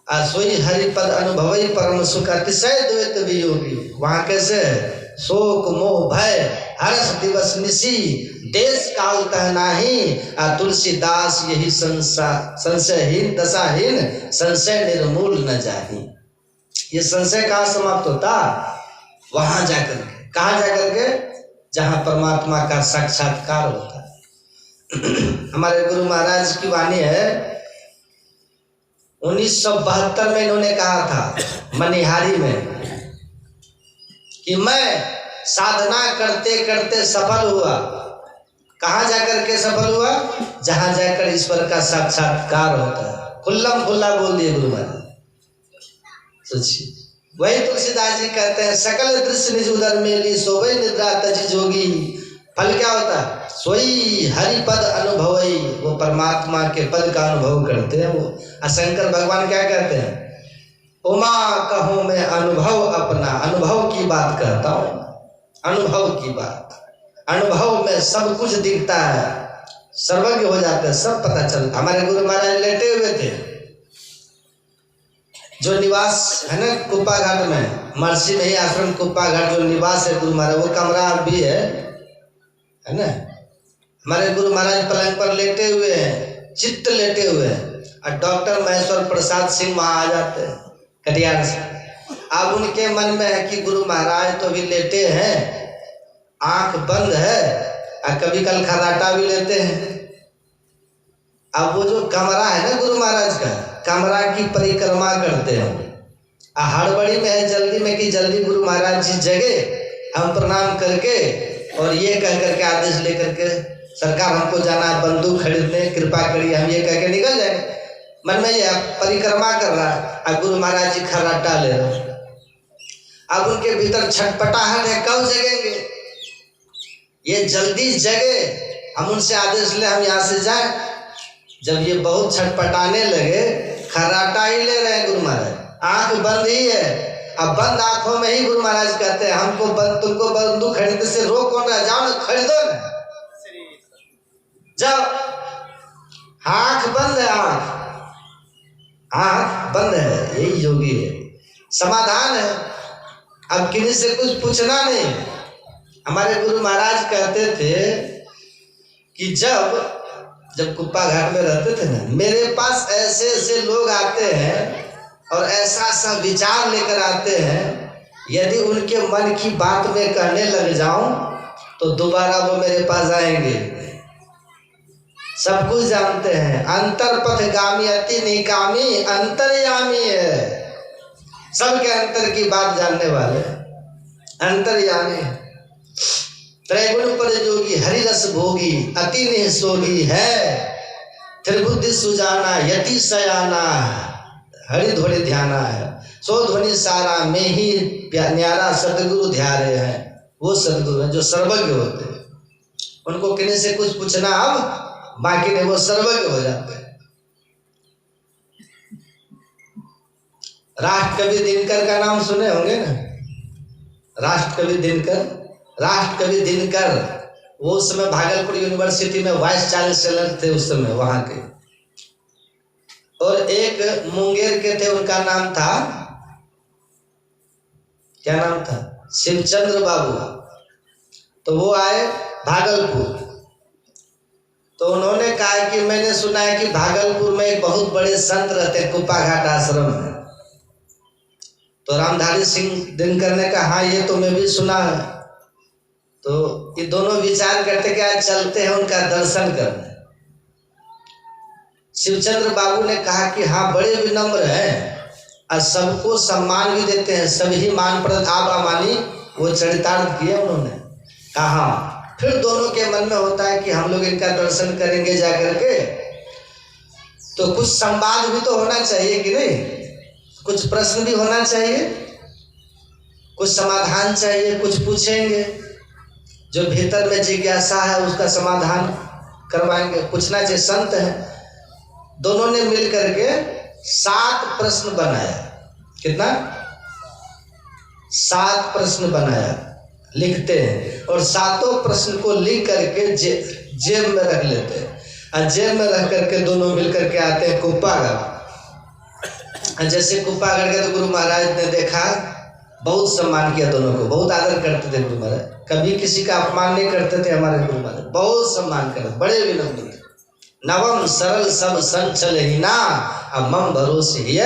सोई हरिपद अनुभवई परम सुख अतिशय द्वैत वियोगी। वहां कैसे है? शोक मोह भय हर्ष दिवस निशी देश काल तह नाही। तुलसीदास यही संशयहीन दशाहीन संशय निर्मूल न जाही। ये संशय कहाँ समाप्त होता? वहां जाकर के। कहाँ जाकर के? जहां परमात्मा का साक्षात्कार होता है। हमारे गुरु महाराज की वाणी है, 1972 में इन्होंने कहा था मनिहारी में कि मैं साधना करते करते सफल हुआ। कहाँ जाकर के सफल हुआ? जहां जाकर ईश्वर का साक्षात्कार होता है। खुल्लम खुल्ला बोल दिए गुरु महाराज। सोचिए, वही तुलसीदास जी कहते हैं, सकल दृश्य निज उदर मेली सोवई निद्रा तज जोगी। फल क्या होता है? सोई हरिपद अनुभवई। वो परमात्मा के पद का अनुभव करते हैं। वो शंकर भगवान क्या कहते हैं? उमा कहूँ मैं अनुभव अपना। अनुभव की बात कहता हूँ, अनुभव की बात। अनुभव में सब कुछ दिखता है, सर्वज्ञ हो जाते हैं, सब पता चलता। हमारे गुरु महाराज लेटे हुए थे, जो निवास है ना कुप्पा घाट में, महर्षि में ही आश्रम कुप्पा घाट जो निवास है गुरु महाराज, वो कमरा भी है ना। हमारे गुरु महाराज पलंग पर लेटे हुए हैं, चित्त लेटे हुए हैं, और डॉक्टर महेश्वर प्रसाद सिंह वहां आ जाते हैं कटिहार से। अब उनके मन में है कि गुरु महाराज तो भी लेटे हैं, आंख बंद है, और कभी कल खर्राटा भी लेते हैं। अब वो जो कमरा है ना गुरु महाराज का, कमरा की परिक्रमा करते हैं। हड़बड़ी में है, जल्दी में कि जल्दी गुरु महाराज जी जगे, हम प्रणाम करके और ये कह करके आदेश लेकर के, सरकार हमको जाना है बंदूक खरीदने, कृपा करिए, हम ये कह के निकल जाए। मन में ये परिक्रमा कर रहा है, अब गुरु महाराज जी खर्राटा ले रहे हैं। अब उनके भीतर छटपटाहट है, कब जगेंगे? ये जल्दी जगे, हम उनसे आदेश ले, हम यहाँ से जाए। जब ये बहुत छटपटाने लगे, खर्राटा ही ले रहे हैं गुरु महाराज, आंख बंद ही है। अब बंद आंखों में ही गुरु महाराज कहते हैं, हमको तुमको बंदूक खरीदने से रोक कौन रहा? जाओ ना, खरीदो ना, जाओ। आंख बंद है, आंख बंद है, यही योगी है। समाधान है, अब किसी से कुछ पूछना नहीं। हमारे गुरु महाराज कहते थे कि जब कुप्पा घाट में रहते थे ना, मेरे पास ऐसे ऐसे लोग आते हैं और ऐसा सा विचार लेकर आते हैं, यदि उनके मन की बात में कहने लग जाऊं तो दोबारा वो मेरे पास आएंगे। सब कुछ जानते हैं, अंतरपथगामी अति निकामी अंतर्यामी है। सबके अंतर की बात जानने वाले अंतर्यामी है। त्रैगुण पर जोगी हरिरस भोगी अति निःसोगी है। त्रिबुद्धि सुजाना यति सयाना हरि ध्वनि ध्याना है। सो ध्वनि सारा में ही न्यारा सतगुरु ध्यारे हैं। वो सतगुरु हैं जो सर्वज्ञ होते हैं, उनको किसी से कुछ पूछना अब बाकी नहीं, वो सर्वज्ञ हो जाते हैं। राष्ट्र कवि दिनकर का नाम सुने होंगे ना? राष्ट्र कवि दिनकर वो उस समय भागलपुर यूनिवर्सिटी में वाइस चांसलर थे उस समय वहां के। और एक मुंगेर के थे, उनका नाम था, क्या नाम था? शिवचंद्र बाबू। तो वो आए भागलपुर, तो उन्होंने कहा कि मैंने सुना है कि भागलपुर में एक बहुत बड़े संत रहते हैं कुप्पा घाट आश्रम में। तो रामधारी सिंह दिनकर ने कहा हाँ ये तो मैं भी सुना है। तो ये दोनों विचार करते कि आज चलते हैं उनका दर्शन करने। शिवचंद्र बाबू ने कहा कि हाँ बड़े विनम्र हैं और सबको सम्मान भी देते हैं, सभी मान प्रद आप अमानी वो चरितार्थ किए उन्होंने। कहा फिर दोनों के मन में होता है कि हम लोग इनका दर्शन करेंगे जाकर के, तो कुछ संवाद भी तो होना चाहिए कि नहीं, कुछ प्रश्न भी होना चाहिए, कुछ समाधान चाहिए, कुछ पूछेंगे, जो भीतर में जिज्ञासा है उसका समाधान करवाएंगे, पूछना चाहिए। संत है। दोनों ने मिल करके 7 प्रश्न बनाया। कितना? 7 प्रश्न बनाया, लिखते हैं, और 7 प्रश्न को लिख करके जेब में रख लेते हैं, और जेब में रख करके दोनों मिल करके आते हैं कुप्पा घाट। जैसे कुप्पा गढ़ के तो गुरु महाराज ने देखा, बहुत सम्मान किया दोनों को, बहुत आदर करते थे गुरु महाराज, कभी किसी का अपमान नहीं करते थे हमारे गुरु महाराज, बहुत सम्मान करते, बड़े विनम्र थे। नवम सरल सब संचल हीना, अब मम भरोसे हिय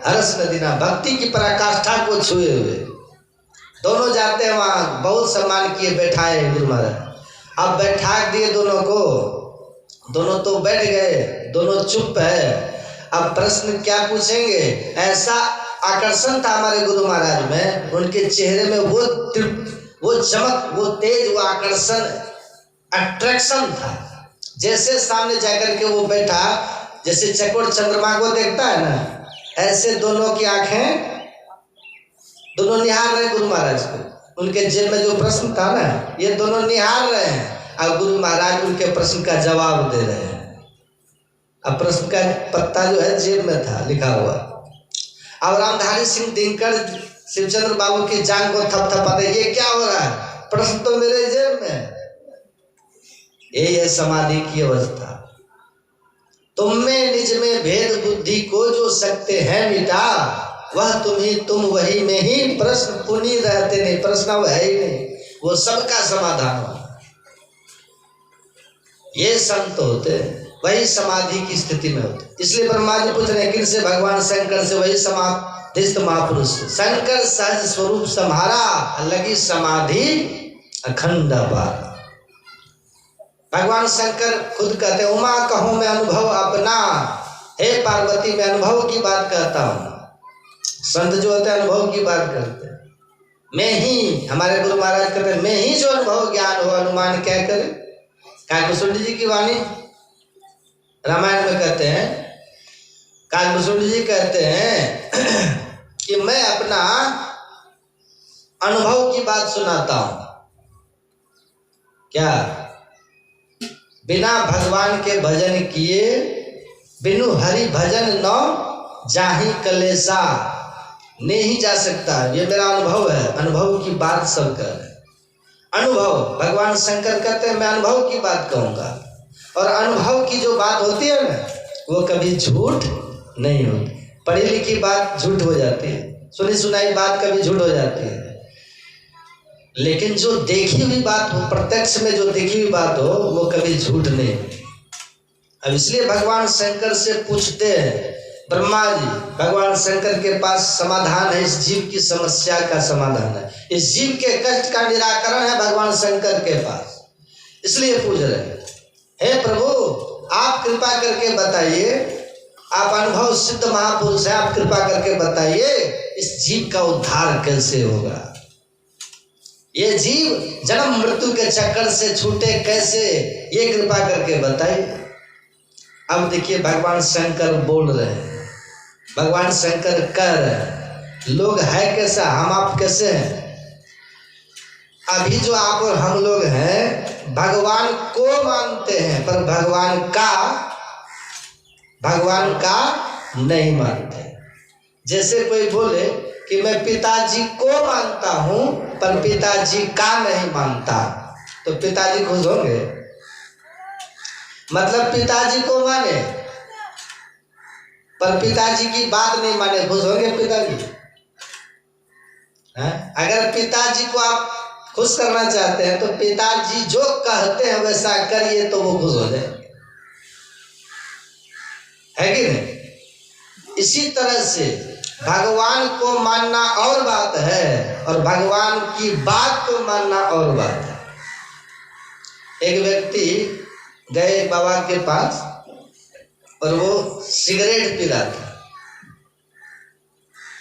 हरस नदीना, भक्ति की पराकाष्ठा को छुए हुए दोनों जाते हैं वहाँ, बहुत सम्मान किए, बैठाए गुरु महाराज। अब बैठा दिए दोनों को, दोनों तो बैठ गए, दोनों चुप है। अब प्रश्न क्या पूछेंगे, ऐसा आकर्षण था हमारे गुरु महाराज में, उनके चेहरे में वो चमक, वो तेज, वो आकर्षण, अट्रैक्शन था। जैसे सामने जाकर के वो बैठा, जैसे चकोर चंद्रमा को देखता है ना, ऐसे दोनों की आंखें, दोनों निहार रहे गुरु महाराज को। उनके जेब में जो प्रश्न था ना, ये दोनों निहार रहे हैं, अब गुरु महाराज उनके प्रश्न का जवाब दे रहे हैं। अब प्रश्न का पत्ता जो है जेब में था लिखा हुआ। अब रामधारी सिंह दिनकर शिवचंद्र बाबू की जान को थपथपाते, ये क्या हो रहा है, प्रश्न तो मेरे जेब में। यही है समाधि की अवस्था। तुम में निज में भेद बुद्धि को जो सकते हैं मिटा, वह तुम वही में ही प्रश्न पुनी रहते नहीं, प्रश्न वो है ही नहीं, वो सबका समाधान हो। ये संत होते वही समाधि की स्थिति में होते। इसलिए ब्रह्मा जी पूछ रहे हैं किनसे, भगवान शंकर से, वही समाधिस्थ महापुरुष से। शंकर सहज स्वरूप सम्हारा, लगी समाधि अखंड अपार। भगवान शंकर खुद कहते हैं, उमा कहूं मैं अनुभव अपना, हे पार्वती मैं अनुभव की बात कहता हूं। संत जो होते हैं अनुभव की बात करते हैं। मैं ही, हमारे गुरु महाराज कहते हैं, मैं ही जो अनुभव ज्ञान हो, अनुमान क्या करे। काकभूषुंडी जी की वाणी रामायण में कहते हैं, काकभूषुंडी जी कहते हैं कि मैं अपना अनुभव की बात सुनाता हूं। क्या, बिना भगवान के भजन किए, बिनु हरि भजन न जाहि कलेसा, नहीं जा सकता। ये मेरा अनुभव है, अनुभव की बात सब कर रहे हैं। अनुभव, भगवान शंकर कहते हैं मैं अनुभव की बात कहूंगा, और अनुभव की जो बात होती है ना, वो कभी झूठ नहीं होती। पढ़ी लिखी बात झूठ हो जाती है, सुनी सुनाई बात कभी झूठ हो जाती है, लेकिन जो देखी हुई बात हो, प्रत्यक्ष में जो देखी हुई बात हो, वो कभी झूठ नहीं होती। अब इसलिए भगवान शंकर से पूछते हैं ब्रह्मा जी, भगवान शंकर के पास समाधान है, इस जीव की समस्या का समाधान है, इस जीव के कष्ट का निराकरण है भगवान शंकर के पास। इसलिए पूछ रहे हैं, हे प्रभु आप कृपा करके बताइए, आप अनुभव सिद्ध महापुरुष हैं, आप कृपा करके बताइए इस जीव का उद्धार कैसे होगा, ये जीव जन्म मृत्यु के चक्कर से छूटे कैसे, ये कृपा करके बताइए। अब देखिए भगवान शंकर बोल रहे हैं, भगवान शंकर कह रहे हैं, लोग है कैसा, हम आप कैसे हैं। अभी जो आप और हम लोग हैं भगवान को मानते हैं, पर भगवान का नहीं मानते। जैसे कोई बोले कि मैं पिताजी को मानता हूं पर पिताजी का नहीं मानता, तो पिताजी खुश होंगे। मतलब पिताजी को माने पर पिताजी की बात नहीं माने, खुश होंगे पिताजी। अगर पिताजी को आप खुश करना चाहते हैं तो पिताजी जो कहते हैं वैसा करिए तो वो खुश हो जाएंगे, है कि नहीं। इसी तरह से भगवान को मानना और बात है और भगवान की बात को मानना और बात है। एक व्यक्ति गए बाबा के पास और वो सिगरेट पी रहा था,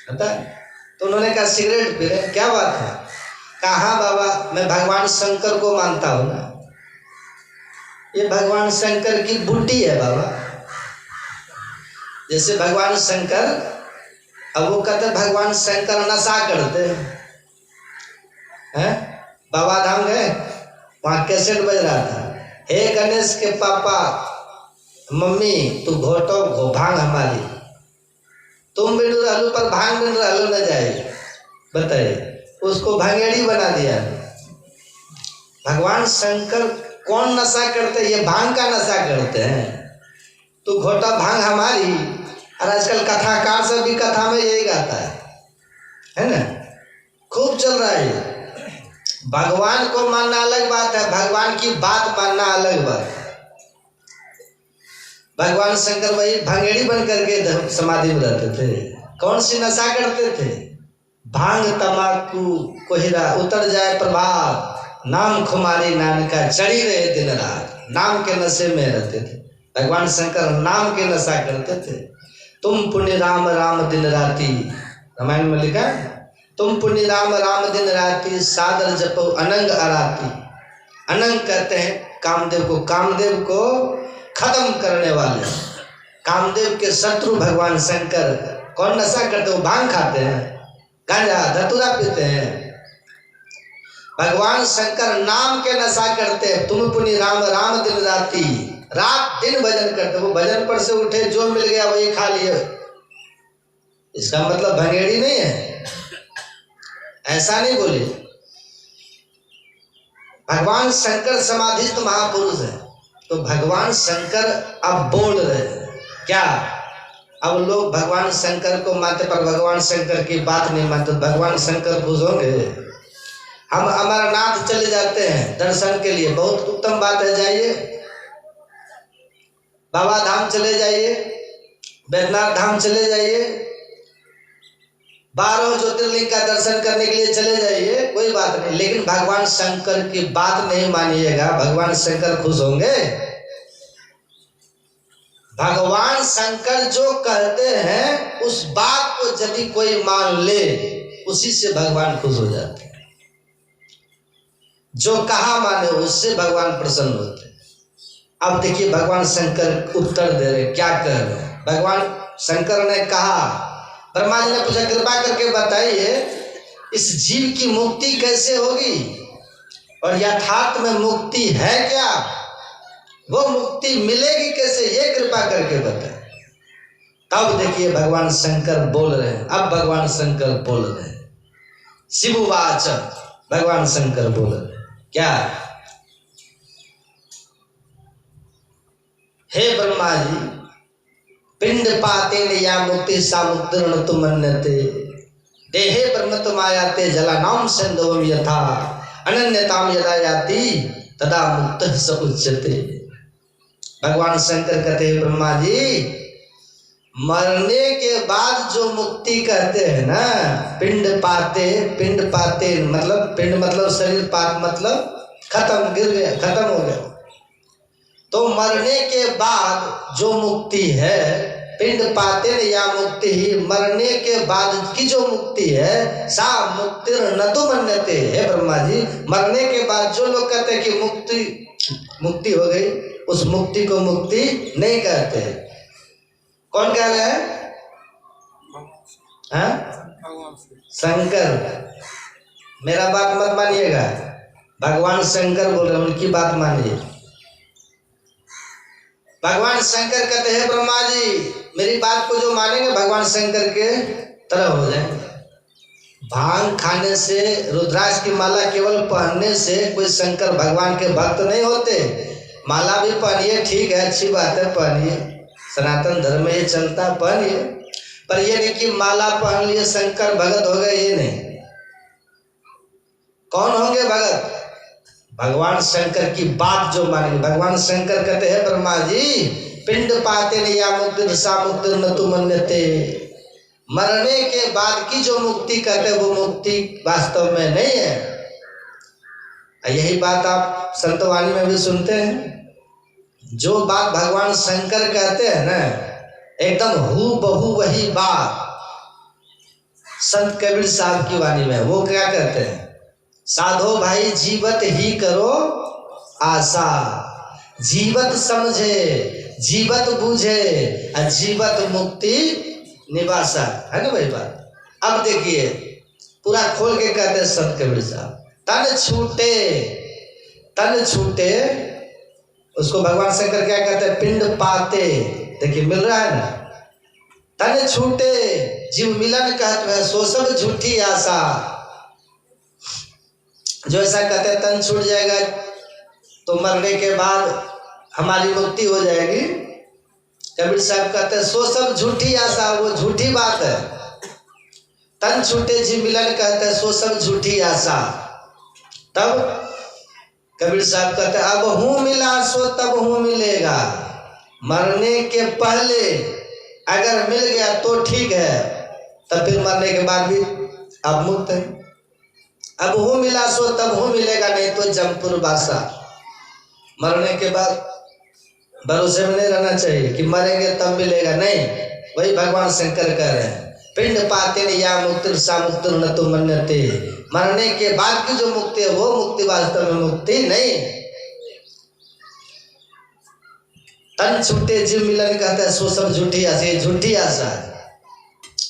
पता, तो उन्होंने कहा सिगरेट पी रहे, क्या बात है। कहा बाबा मैं भगवान शंकर को मानता हूं ना, ये भगवान शंकर की बुड्ढी है बाबा। जैसे भगवान शंकर, अब वो कहते भगवान शंकर नशा करते हैं। बाबा धाम गए, वहां कैसेट बज रहा था, हे गणेश के पापा मम्मी तू घोटो घो भांग हमारी, तुम बिन रहलू पर भांग बिन रहलू न जाए। बताइए, उसको भांगेड़ी बना दिया। भगवान शंकर कौन नशा करते, ये भांग का नशा करते हैं। तू घोटा भांग हमारी, और आजकल कथाकार सब भी कथा में यही गाता है ना, खूब चल रहा है ये। भगवान को मानना अलग बात है, भगवान की बात मानना अलग बात है। भगवान शंकर वही भंगेड़ी बन करके समाधि में रहते थे। कौन सी नशा करते थे? भांग तमाकू कोहिरा उतर जाए प्रभात, नाम खुमारी नानका चढ़ी रहे दिन रात। नाम के नशे में रहते थे भगवान शंकर, नाम के नशा करते थे। तुम पुण्य राम राम दिन राती, रामायण में लिखा है, तुम पुण्य राम राम दिन राती, सादर जपो अनंग आराती। अनंग कहते हैं कामदेव को, कामदेव को खत्म करने वाले, कामदेव के शत्रु भगवान शंकर। कौन नशा करते? वो भांग खाते हैं, गांजा धतूरा पीते हैं। भगवान शंकर नाम के नशा करते हैं। तुम पुण्य राम राम दिन राती, रात दिन भजन करते। वो भजन पर से उठे, जो मिल गया वही खा लिए। इसका मतलब भंगेड़ी नहीं है, ऐसा नहीं बोले। भगवान शंकर समाधिस्थ महापुरुष है। तो भगवान शंकर अब बोल रहे हैं क्या? अब लोग भगवान शंकर को मानते पर भगवान शंकर की बात नहीं मानते। भगवान शंकर खुश होंगे? हम अमरनाथ चले जाते हैं दर्शन के लिए, बहुत उत्तम बात है, जाइए। बाबा धाम चले जाइए, बैद्यनाथ धाम चले जाइए, 12 ज्योतिर्लिंग का दर्शन करने के लिए चले जाइए, कोई बात नहीं। लेकिन भगवान शंकर की बात नहीं मानिएगा, भगवान शंकर खुश होंगे? भगवान शंकर जो कहते हैं उस बात को यदि कोई मान ले, उसी से भगवान खुश हो जाते हैं। जो कहा माने उससे भगवान प्रसन्न होते हैं। अब देखिए भगवान शंकर उत्तर दे रहे, क्या कह रहे हैं? भगवान शंकर ने कहा, ब्रह्मा जी ने पूछा कृपा करके बताइए इस जीव की मुक्ति कैसे होगी और यथार्थ में मुक्ति है क्या, वो मुक्ति मिलेगी कैसे, ये कृपा करके बताए। तब देखिए भगवान शंकर बोल रहे हैं। अब भगवान शंकर बोल रहे हैं, शिववाच, भगवान शंकर बोल रहे हैं क्या? हे ब्रह्मा जी, पिंड पातेन या मुक्ति सा मुक्तिर्न तुम मन्यते, देहे ब्रह्म तुमायाते जलानाम सिंधुवम यथा, अनन्यताम यदा याति तदा मुक्तः स उच्यते। भगवान शंकर कहते हैं ब्रह्मा जी, मरने के बाद जो मुक्ति कहते हैं ना, पिंड पाते मतलब पिंड मतलब शरीर, पात मतलब खत्म, गिर गया, खत्म हो गया। तो मरने के बाद जो मुक्ति है, पिंड पाते या मुक्ति ही, मरने के बाद की जो मुक्ति है, सा मुक्ति न तो मन्यते। है ब्रह्मा जी, मरने के बाद जो लोग कहते हैं कि मुक्ति हो गई, उस मुक्ति को मुक्ति नहीं कहते। कौन कह रहे हैं? शंकर। मेरा बात मत मानिएगा, भगवान शंकर बोल रहे हैं, उनकी बात मानिए। भगवान शंकर कहते हैं ब्रह्मा जी, मेरी बात को जो मानेंगे भगवान शंकर के तरह हो जाएंगे। भांग खाने से, रुद्राक्ष की माला केवल पहनने से कोई शंकर भगवान के भक्त नहीं होते। माला भी पहनिए, ठीक है, अच्छी बात है, पहनिए, सनातन धर्म में ये चलता, पहनिए, पर ये नहीं कि माला पहन लिए शंकर भगत हो गए, ये नहीं। कौन होंगे भगत? भगवान शंकर की बात जो मानेंगे। भगवान शंकर कहते हैं ब्रह्मा जी, पिंड पाते न या मुक्ति सा मुक्ति न तुम मन्यते, मरने के बाद की जो मुक्ति कहते हैं वो मुक्ति वास्तव में नहीं है। यही बात आप संतवाणी में भी सुनते हैं। जो बात भगवान शंकर कहते हैं ना, एकदम हू बहू वही बात संत कबीर साहब की वाणी में। वो क्या कहते हैं? साधो भाई जीवत ही करो आशा, जीवत समझे जीवत बूझे, जीवत मुक्ति निवासा। है ना भाई बात? अब देखिए पूरा खोल के कहते हैं संत कबीर साहब, तन छूटे, उसको भगवान शंकर क्या कहते हैं? पिंड पाते। देखिए मिल रहा है ना, तन छूटे जीव मिलन कहते हैं, सो सब झूठी आशा। जो ऐसा कहते हैं तन छूट जाएगा तो मरने के बाद हमारी मुक्ति हो जाएगी, कबीर साहब कहते हैं सो सब झूठी आशा, वो झूठी बात है। तन छूटे जी मिलन कहते हैं सो सब झूठी आशा। तब कबीर साहब कहते हैं अब हूँ मिला सो तब हूँ मिलेगा, मरने के पहले अगर मिल गया तो ठीक है, तब फिर मरने के बाद भी आप मुक्त है। अब हूँ मिला सो तब हूँ मिलेगा, नहीं तो जमपुर बासा। मरने के बाद भरोसे में नहीं रहना चाहिए कि मरेंगे तब मिलेगा, नहीं। वही भगवान शंकर कह रहे हैं पिंड पाते न या मुक्ति सा मुक्ति न तो मन्यते। मरने के बाद की जो मुक्ति है वो मुक्ति वास्तव में मुक्ति नहीं। तन छूटे जीव मिलन कहते हैं सो सब झूठी आशा, ये झूठी आशा है।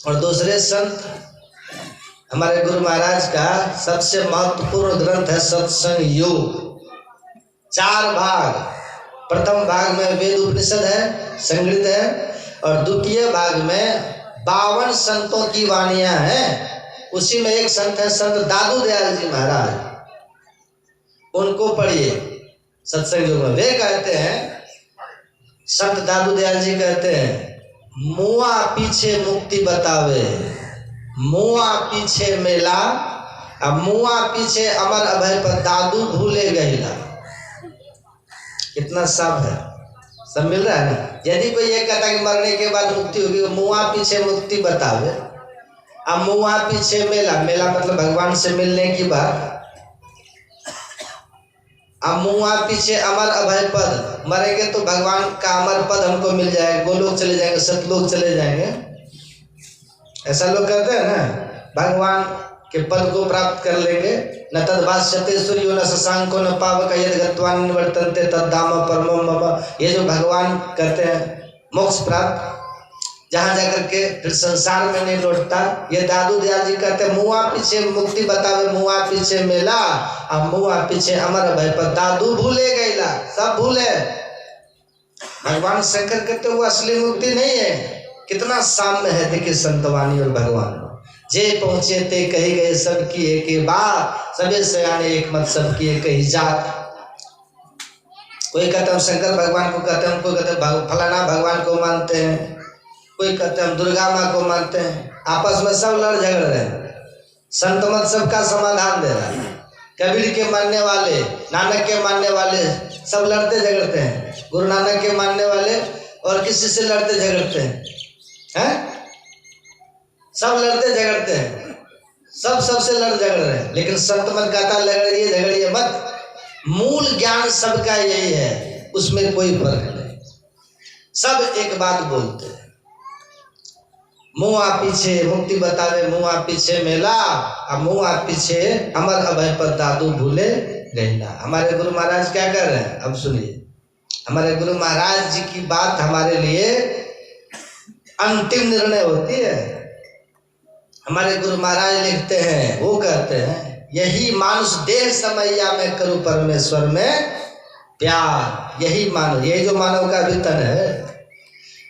और दूसरे संत हमारे गुरु महाराज का सबसे महत्वपूर्ण ग्रंथ है सत्संग योग। 4 भाग, प्रथम भाग में वेद उपनिषद है, संग्रहित है, और द्वितीय भाग में 52 संतों की वाणियां हैं। उसी में एक संत है संत दादू दयाल जी महाराज, उनको पढ़िए सत्संग योग में। वे कहते हैं, संत दादू दयाल जी कहते हैं मुआ पीछे मुक्ति बतावे, मुआ पीछे मेला, अब मुआ पीछे अमर अभय पर दादू भूले गईला। कितना साफ है, सब मिल रहा है ना। यदि कोई ये कहता है कि मरने के बाद मुक्ति होगी, मुआ पीछे मुक्ति बतावे, अब मुआ पीछे मेला, मेला मतलब भगवान से मिलने की बात। अब मुआ पीछे अमर अभय पद, मरेंगे तो भगवान का अमर पद हमको मिल जाएगा, गोलोक चले जाएंगे, सतलोक चले जाएंगे। ऐसा लोग कहते हैं ना, भगवान के पद को प्राप्त कर लेंगे। न तद्भाष्यते सूर्यो न शशांको न पावक यद गत्वा निवर्तन्ते तद्धाम परमम मम। ये जो भगवान कहते हैं मोक्ष प्राप्त, जहाँ जाकर के फिर संसार में नहीं लौटता, ये दादू दयाल जी कहते हैं मुआ पीछे मुक्ति बतावे, मुआ पीछे मेला, अब मुआ पीछे अमर अभय पर दादू भूले गईला। सब भूले, भगवान शंकर कहते वो असली मुक्ति नहीं है। कितना साम्य है देखिए संतवाणी और भगवान। जे पहुंचे ते कही गए सब की एक बात, सबे सयाने एक मत सब की एक ही जात। कोई कहते हम शंकर भगवान को कहते हैं, कोई कहते फलाना भगवान को मानते हैं, कोई कहते हम दुर्गा माँ को मानते हैं। आपस में सब लड़ झगड़ रहे हैं। संत मत सबका समाधान दे रहा है। कबीर के मानने वाले, नानक के मानने वाले सब लड़ते झगड़ते हैं। गुरु नानक के मानने वाले और किसी से लड़ते झगड़ते हैं, सब लड़ते झगड़ते हैं, सब सबसे लड़ झगड़ रहे हैं। लेकिन संत मत कहता लड़िए झगड़िए मत, मूल ज्ञान सबका यही है, उसमें कोई फर्क नहीं, सब एक बात बोलते हैं। मुआ पीछे मुक्ति बतावे, मुआ पीछे मेला, अब मुआ पीछे अमर अभय पर दादू भूले गईला। हमारे गुरु महाराज क्या कर रहे हैं, अब सुनिए। हमारे गुरु महाराज जी की बात हमारे लिए अंतिम निर्णय होती है। हमारे गुरु महाराज लिखते हैं, वो कहते हैं यही मानुष देह समैया में करूं परमेश्वर में प्यार। यही मानव, यही जो मानव का भी तन है,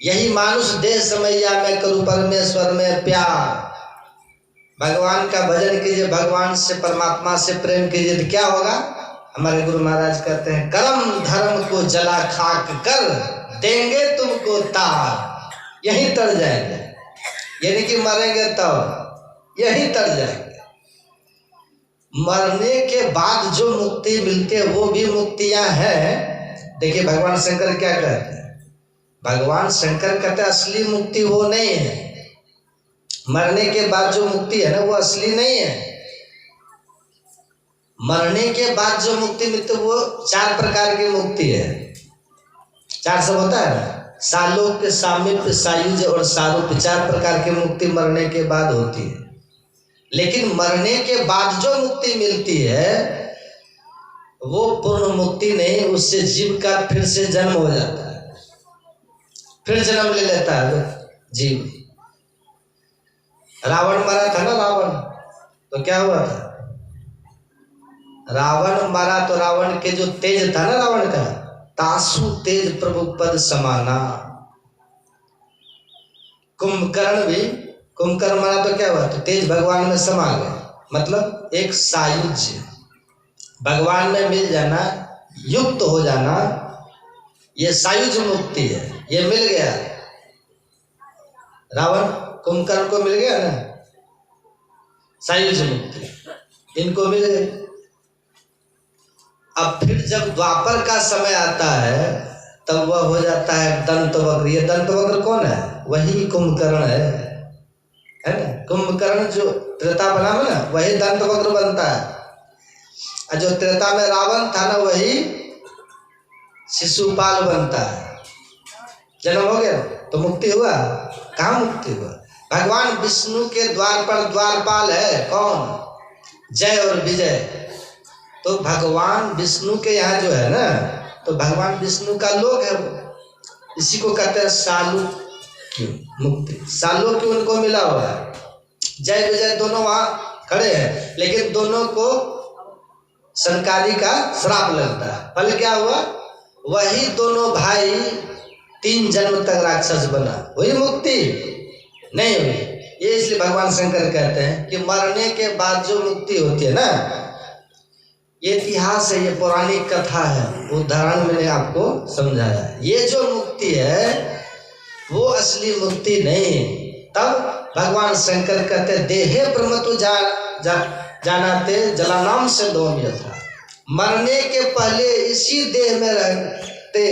यही मानुष देह समैया में करूं परमेश्वर में प्यार। भगवान का भजन कीजिए, भगवान से परमात्मा से प्रेम कीजिए तो क्या होगा। हमारे गुरु महाराज कहते हैं कर्म धर्म को जला खाक कर देंगे तुमको तार। यहीं तर जाएंगे, यानी कि मरेंगे तब यहीं तर जाएंगे। मरने के बाद जो मुक्ति मिलती है वो भी मुक्तियां हैं। देखिए भगवान शंकर क्या कहते हैं, भगवान शंकर कहते हैं असली मुक्ति वो नहीं है। मरने के बाद जो मुक्ति है ना वो असली नहीं है। मरने के बाद जो मुक्ति मिलती है वो 4 प्रकार की मुक्ति है। 4 सब होता है ना, सालोक्य, सामीप्य, सायुज्य और सारूप्य। 4 प्रकार की मुक्ति मरने के बाद होती है। लेकिन मरने के बाद जो मुक्ति मिलती है वो पूर्ण मुक्ति नहीं, उससे जीव का फिर से जन्म हो जाता है, फिर जन्म ले लेता है जीव। रावण मरा था ना, रावण तो क्या हुआ था, रावण मरा तो रावण के जो तेज था ना, रावण का तासु तेज प्रभु पद समाना। कुंभकर्ण भी, कुंभकर्ण मरा तो क्या हुआ, तो तेज भगवान में समा गया। मतलब एक सायुज्य, भगवान में मिल जाना, युक्त हो जाना, ये सायुज मुक्ति है, ये मिल गया। रावण कुंभकर्ण को मिल गया ना सायुज मुक्ति, इनको मिल गई। अब फिर जब द्वापर का समय आता है तब वह हो जाता है दंतवक्र। ये दंतवक्र कौन है? वही कुंभकर्ण है ना। कुंभकर्ण जो त्रेता बना है ना वही दंतवक्र बनता है, और जो त्रेता में रावण था ना वही शिशुपाल बनता है। जन्म हो गया तो मुक्ति हुआ? कहाँ मुक्ति हुआ? भगवान विष्णु के द्वार पर द्वारपाल है कौन? जय और विजय। तो भगवान विष्णु के यहाँ जो है ना, तो भगवान विष्णु का लोक है वो, इसी को कहते हैं सालूक्य मुक्ति। सालूक्य उनको मिला हुआ है, जय विजय दोनों वहाँ खड़े हैं, लेकिन दोनों को संकारी का श्राप लगता है। फल क्या हुआ? वही दोनों भाई 3 जन्म तक राक्षस बना, वही मुक्ति नहीं हुई। ये इसलिए भगवान शंकर कहते हैं कि मरने के बाद जो मुक्ति होती है ना, ये इतिहास है, ये पौराणिक कथा है, उदाहरण मैंने आपको समझाया। ये जो मुक्ति है वो असली मुक्ति नहीं। तब भगवान शंकर कहते देहे प्रमतु जानाते जलानाम से दोम यथा। मरने के पहले इसी देह में रहते,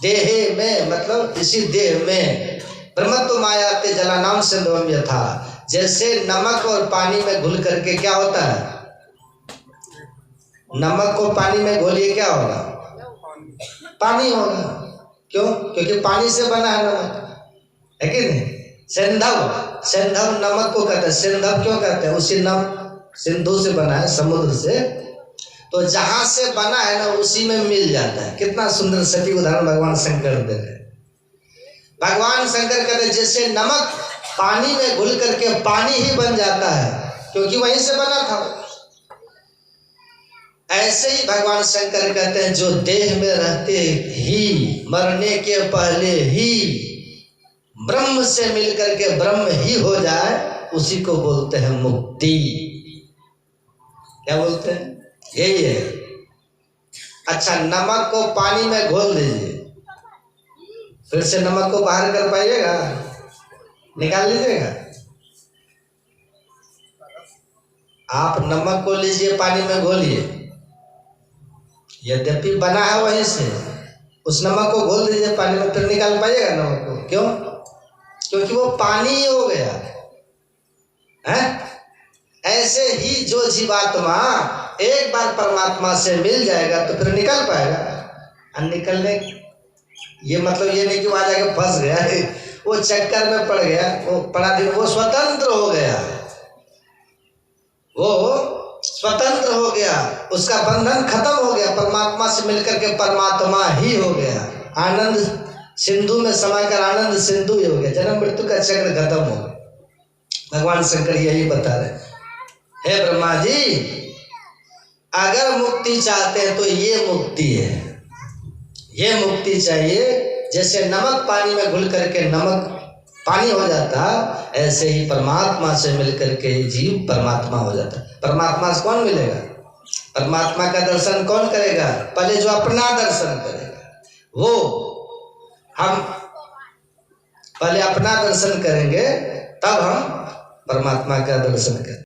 देहे में मतलब इसी देह में, प्रमत्व मायाते जलानाम से दोम यथा। जैसे नमक और पानी में घुल करके क्या होता है? नमक को पानी में घोलिए क्या होगा? पानी होगा। क्यों? क्योंकि पानी से बना है नमक, है कि नहीं? सिंधव, सिंधव नमक को कहते हैं। सिंधव क्यों कहते हैं? उसी सिंधु से बना है, समुद्र से। तो जहां से बना है ना उसी में मिल जाता है। कितना सुंदर सटीक उदाहरण भगवान शंकर दे रहे हैं। भगवान शंकर कहते जैसे नमक पानी में घुल करके पानी ही बन जाता है, क्योंकि वहीं से बना था। ऐसे ही भगवान शंकर कहते हैं जो देह में रहते ही मरने के पहले ही ब्रह्म से मिलकर के ब्रह्म ही हो जाए, उसी को बोलते हैं मुक्ति। क्या बोलते हैं? यही है। अच्छा, नमक को पानी में घोल दीजिए, फिर से नमक को बाहर कर पाइएगा? निकाल लीजिएगा? आप नमक को लीजिए, पानी में घोलिए, यद्यपि बना है वहीं से, उस नमक को घोल दीजिए पानी में, फिर निकाल पाइएगा नमक को? क्यों? क्योंकि वो पानी ही हो गया है। ऐसे ही जो जीवात्मा एक बार परमात्मा से मिल जाएगा तो फिर निकल पाएगा। और निकलने ये मतलब ये नहीं कि वहां जाके फंस गया, वो चक्कर में पड़ गया, वो पड़ा दिन, वो स्वतंत्र हो गया, वो स्वतंत्र हो गया, उसका बंधन खत्म हो गया, परमात्मा से मिलकर के परमात्मा ही हो गया। आनंद सिंधु में समाकर आनंद सिंधु ही हो गया, जन्म मृत्यु का चक्र खत्म हो गया। भगवान शंकर यही बता रहे, हे ब्रह्मा जी, अगर मुक्ति चाहते हैं तो ये मुक्ति है, ये मुक्ति चाहिए। जैसे नमक पानी में घुल करके नमक पानी हो जाता, ऐसे ही परमात्मा से मिलकर के जीव परमात्मा हो जाता। परमात्मा से कौन मिलेगा? परमात्मा का दर्शन कौन करेगा? पहले जो अपना दर्शन करेगा वो। हम पहले अपना दर्शन करेंगे तब हम परमात्मा का दर्शन करेंगे।